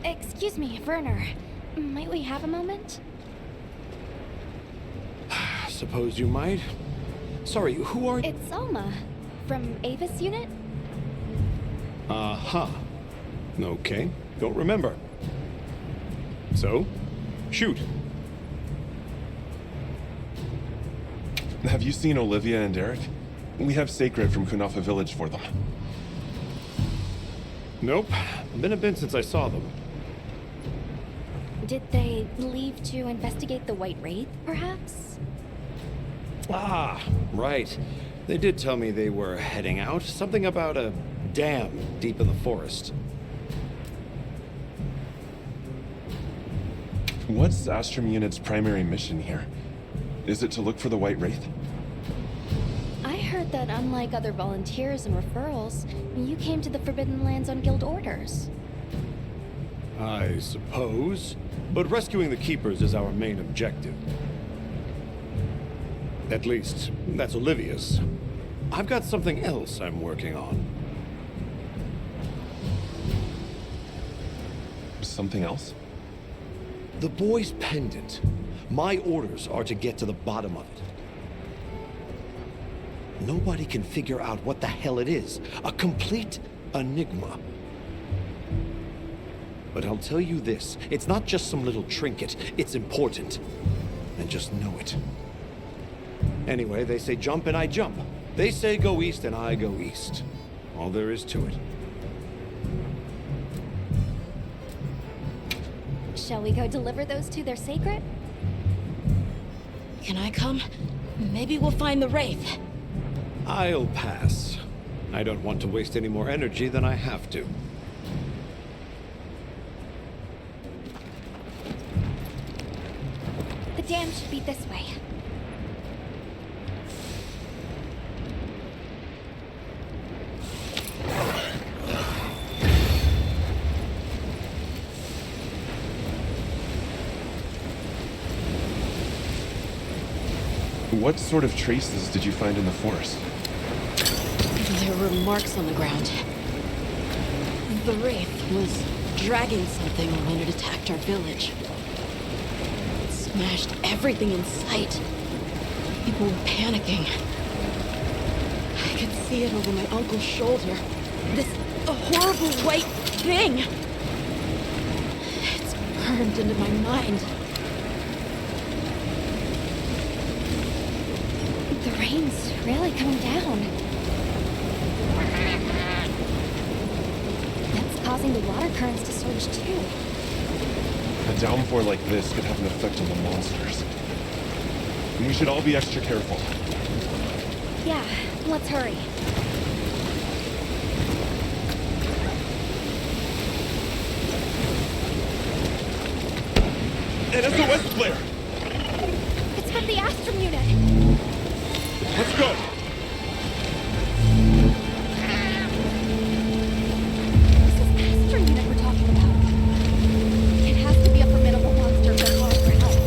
Excuse me, Werner. Might we have a moment? Suppose you might. Sorry, who are you? It's Alma, from Avis Unit. Uh-huh. Okay, don't remember. So, shoot. Have you seen Olivia and Derek? We have sacred from Kunafa village for them. Nope. Been a bit since I saw them. Did they leave to investigate the White Wraith, perhaps? Ah, right. They did tell me they were heading out. Something about a dam deep in the forest. What's Astrum Unit's primary mission here? Is it to look for the White Wraith? I heard that unlike other volunteers and referrals, you came to the Forbidden Lands on guild orders. I suppose. But rescuing the Keepers is our main objective. At least, that's Olivia's. I've got something else I'm working on. Something else? The boy's pendant. My orders are to get to the bottom of it. Nobody can figure out what the hell it is. A complete enigma. But I'll tell you this, it's not just some little trinket, it's important. And just know it. Anyway, they say jump and I jump. They say go east and I go east. All there is to it. Shall we go deliver those to their sacred? Can I come? Maybe we'll find the Wraith. I'll pass. I don't want to waste any more energy than I have to. The dam should be this way. What sort of traces did you find in the forest? There were marks on the ground. The Wraith was dragging something when it attacked our village. It smashed everything in sight. People were panicking. I could see it over my uncle's shoulder. This horrible white thing. It's burned into my mind. The rain's really coming down. That's causing the water currents to surge too. A downpour like this could have an effect on the monsters. And we should all be extra careful. Yeah, let's hurry. An SOS flare! It's from the Astrum unit. Let's go! This is Astrum unit we're talking about. It has to be a formidable monster if they're calling for help.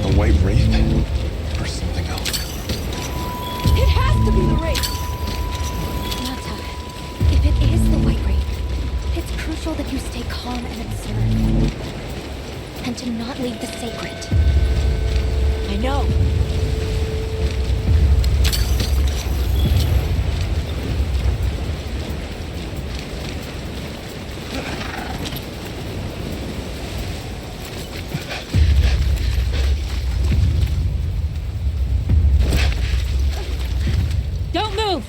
A White Wraith? Or something else? It has to be the Wraith! Nata, if it is the White Wraith, it's crucial that you stay calm and observe. And to not leave the sacred. I know. Don't move!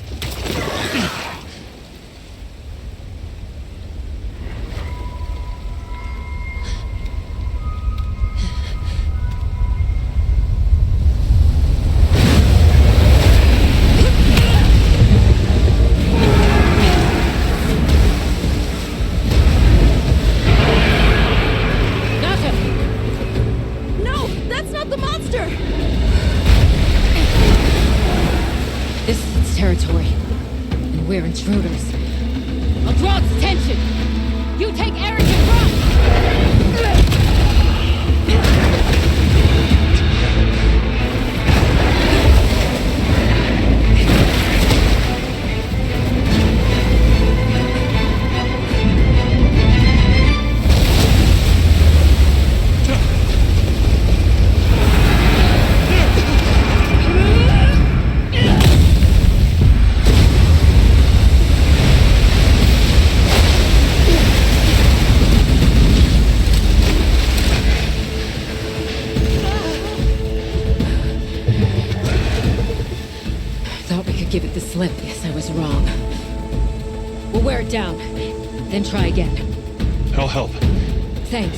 No, that's not the monster! This is its territory, and we're intruders. I'll draw its attention! You take Eric and run! slip. Guess I was wrong. We'll wear it down, then try again. I'll help. Thanks.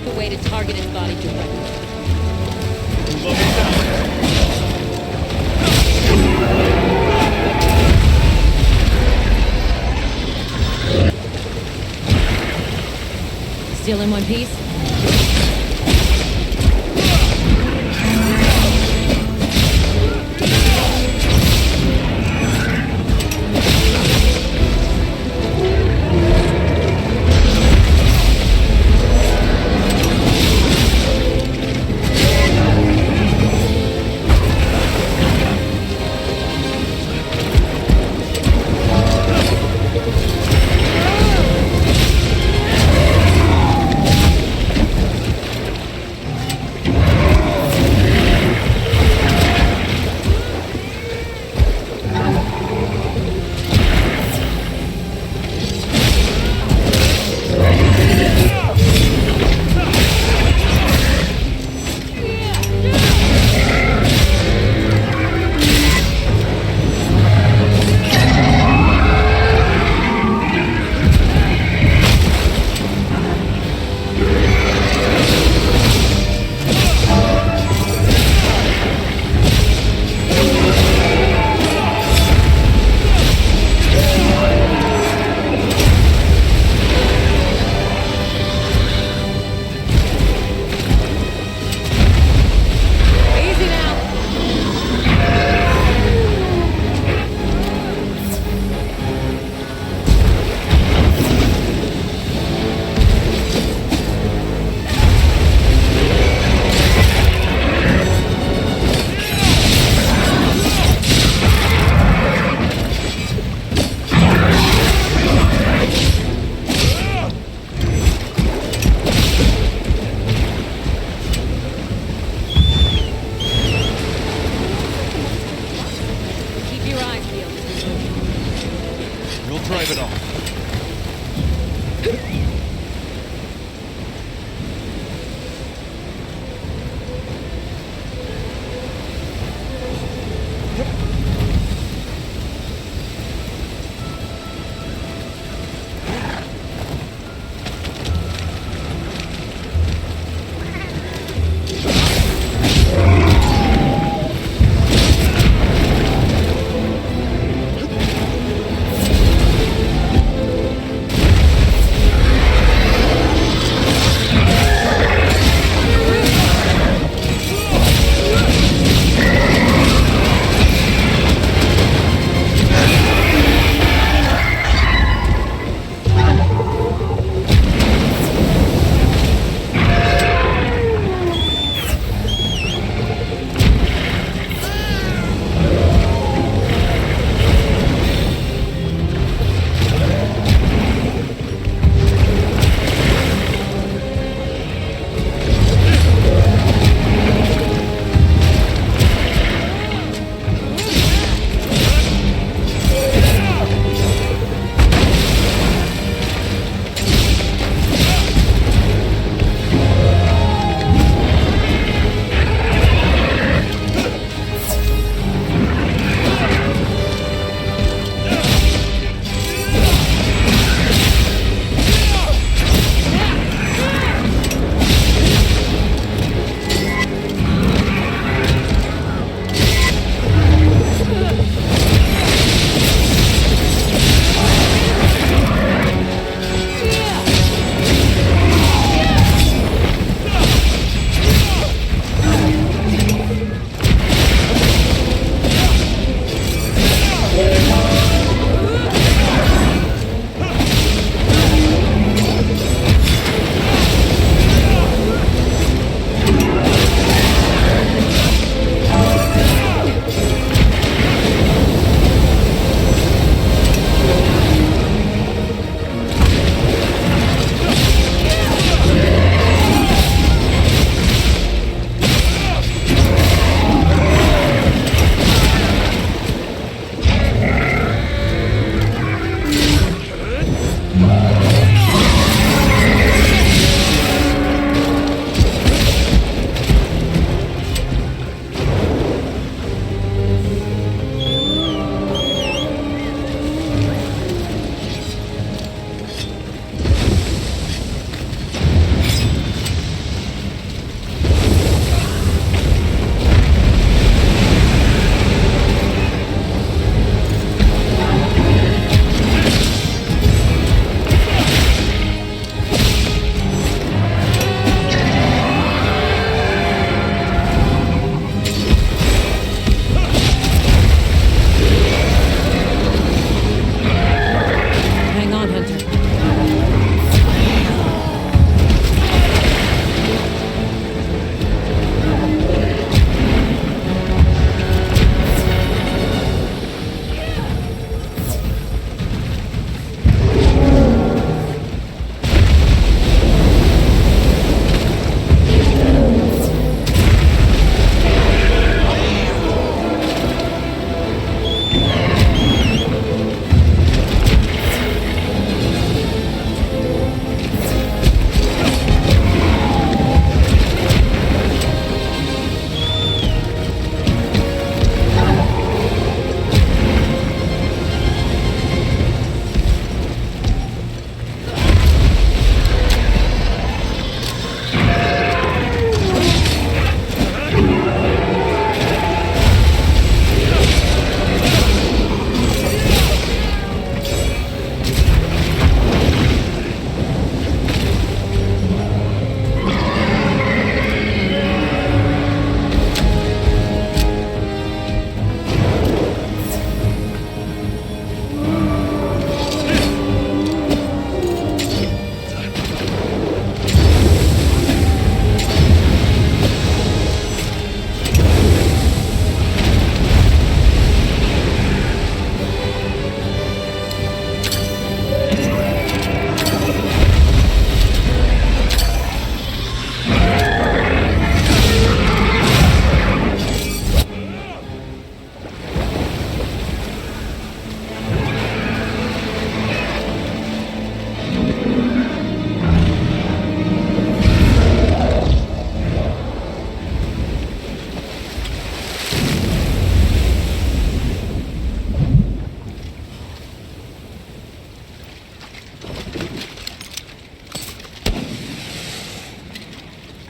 The way to target his body directly. Still in one piece?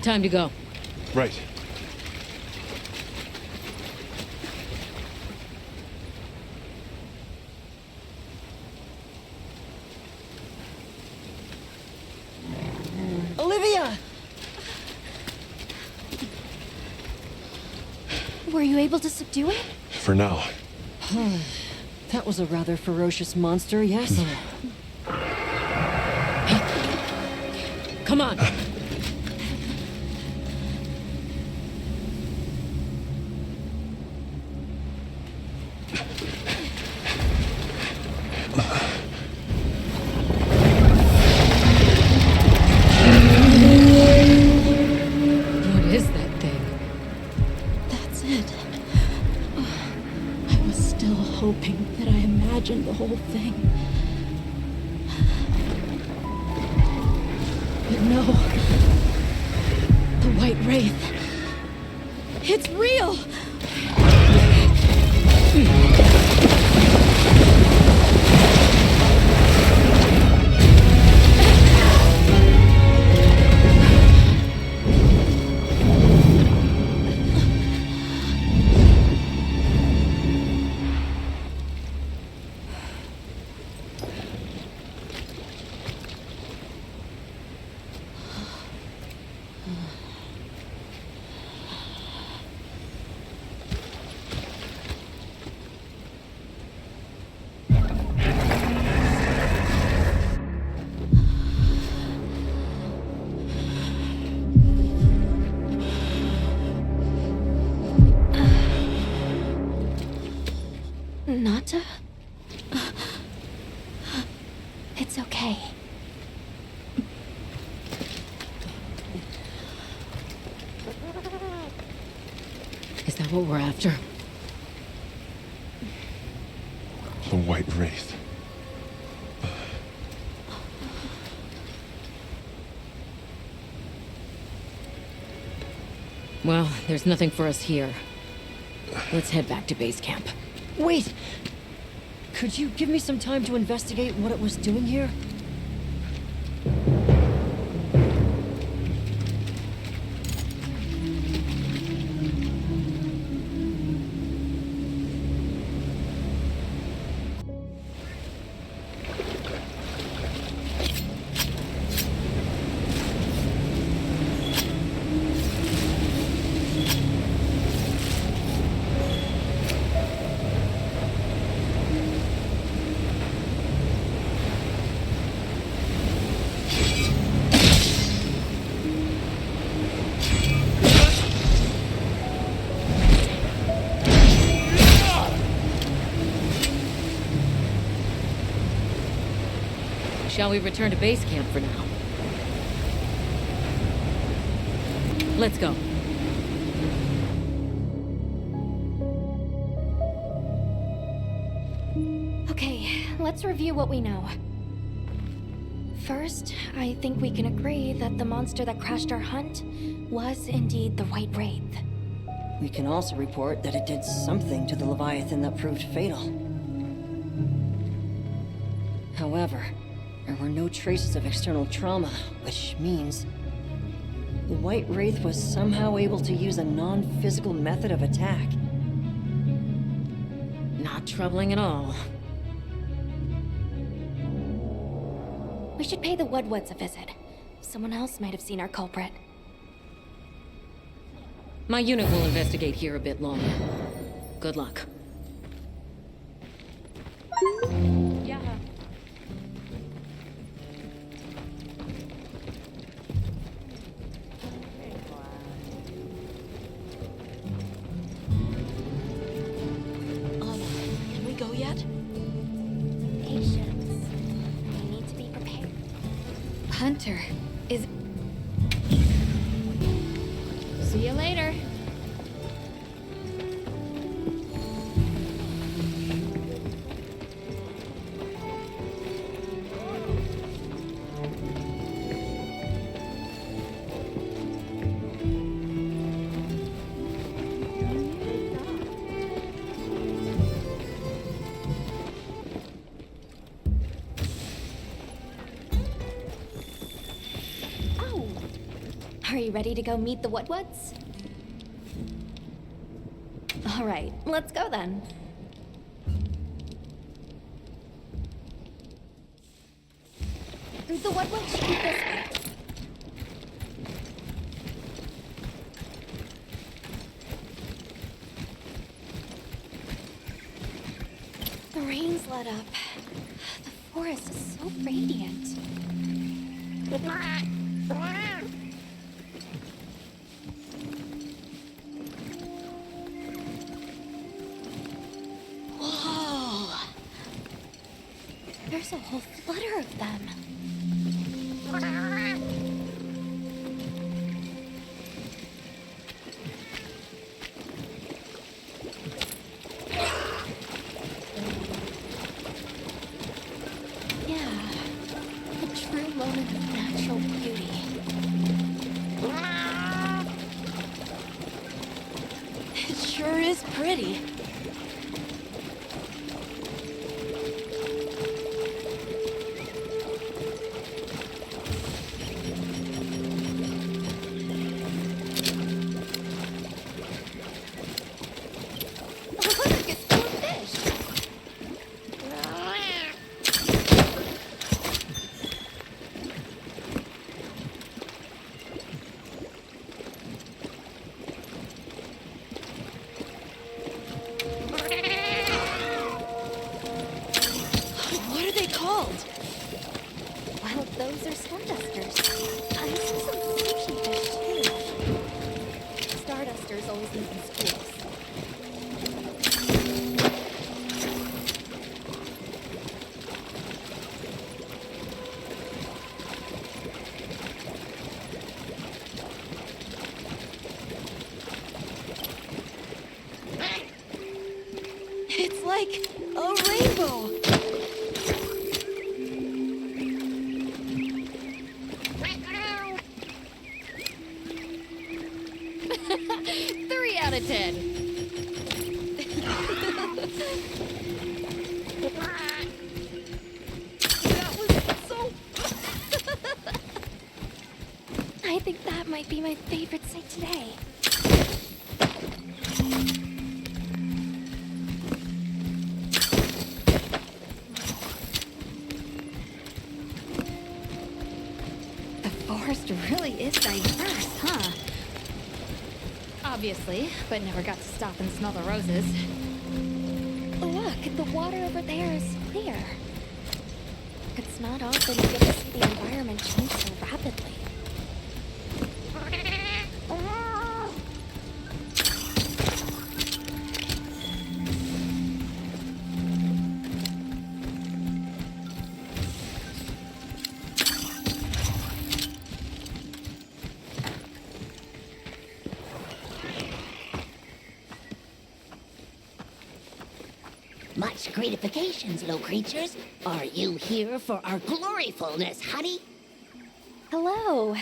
Time to go. Right. Olivia! Were you able to subdue it? For now. That was a rather ferocious monster, yes? Come on. What is that thing? That's it. I was still hoping that I imagined the whole thing. But no. The White Wraith. It's real! Nata? It's okay. Is that what we're after? The White Wraith. Well, there's nothing for us here. Let's head back to base camp. Wait! Could you give me some time to investigate what it was doing here? Shall we return to base camp for now? Let's go. Okay, let's review what we know. First, I think we can agree that the monster that crashed our hunt was indeed the White Wraith. We can also report that it did something to the Leviathan that proved fatal. However, there were no traces of external trauma, which means the White Wraith was somehow able to use a non-physical method of attack. Not troubling at all. We should pay the Woodwoods a visit. Someone else might have seen our culprit. My unit will investigate here a bit longer. Good luck. Yeah. Can we go yet? Patience. We need to be prepared. Hunter is... See you later. Are you ready to go meet the Woodwoods? All right, let's go then. The Woodwoods should be this way. The rain's let up. The forest is so radiant. Whoa! There's a whole flutter of them. Yeah, a true moment of natural beauty. It sure is pretty. Look, it's full of fish. What are they called? Well, those are stardusters. I see some sushi fish too. Stardusters always live in schools. It's like a rainbow. 3 out of 10. That was so... I think that might be my favorite sight today. The forest really is diverse, huh? Obviously, but never got to stop and smell the roses. Look, the water over there is clear. It's not often you get to see the environment change so rapidly. Much gratifications, low creatures. Are you here for our gloryfulness, honey? Hello.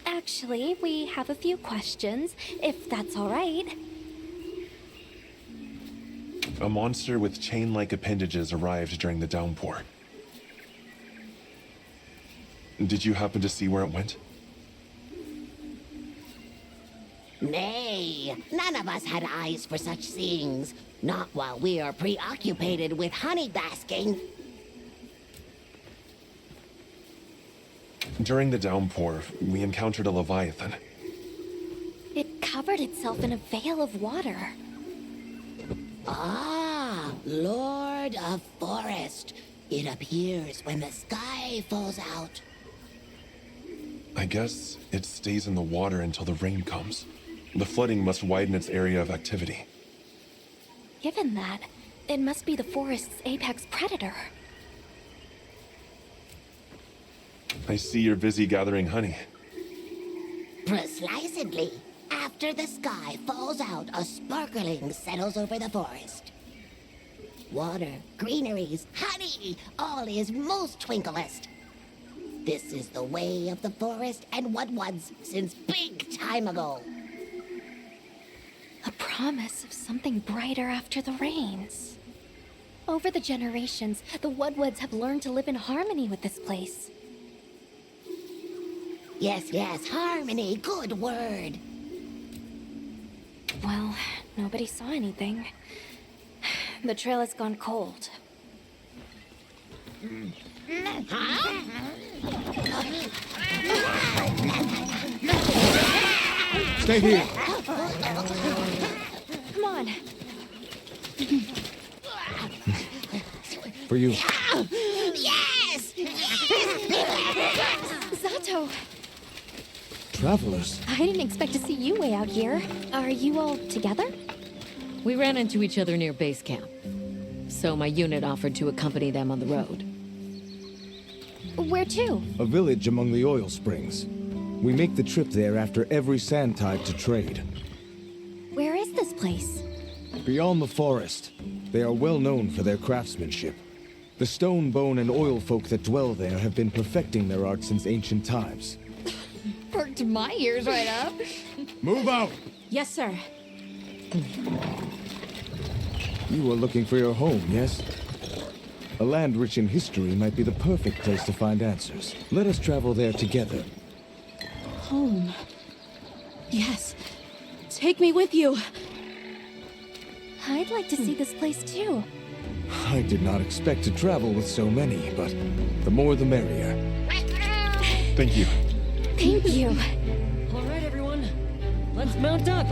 Actually, we have a few questions, if that's all right. A monster with chain-like appendages arrived during the downpour. Did you happen to see where it went? Nay, none of us had eyes for such things. Not while we are preoccupied with honey basking. During the downpour, we encountered a leviathan. It covered itself in a veil of water. Ah, Lord of Forest. It appears when the sky falls out. I guess it stays in the water until the rain comes. The flooding must widen its area of activity. Given that, it must be the forest's apex predator. I see you're busy gathering honey. Precisely. After the sky falls out, a sparkling settles over the forest. Water, greeneries, honey, all is most twinklest. This is the way of the forest and what was since big time ago. A promise of something brighter after the rains. Over the generations, the Woodwoods have learned to live in harmony with this place. Yes, yes, harmony, good word. Well, nobody saw anything. The trail has gone cold. Stay here. Come on. For you. Yes! Zato! Travelers. I didn't expect to see you way out here. Are you all together? We ran into each other near base camp. So my unit offered to accompany them on the road. Where to? A village among the oil springs. We make the trip there after every sand tide to trade. Where is this place? Beyond the forest, they are well known for their craftsmanship. The stone, bone, and oil folk that dwell there have been perfecting their art since ancient times. Perked my ears right up. Move out! Yes, sir. You are looking for your home, yes? A land rich in history might be the perfect place to find answers. Let us travel there together. Home. Yes. Take me with you. I'd like to see this place too. I did not expect to travel with so many, but the more the merrier. Thank you. Thank you. All right, everyone. Let's mount up.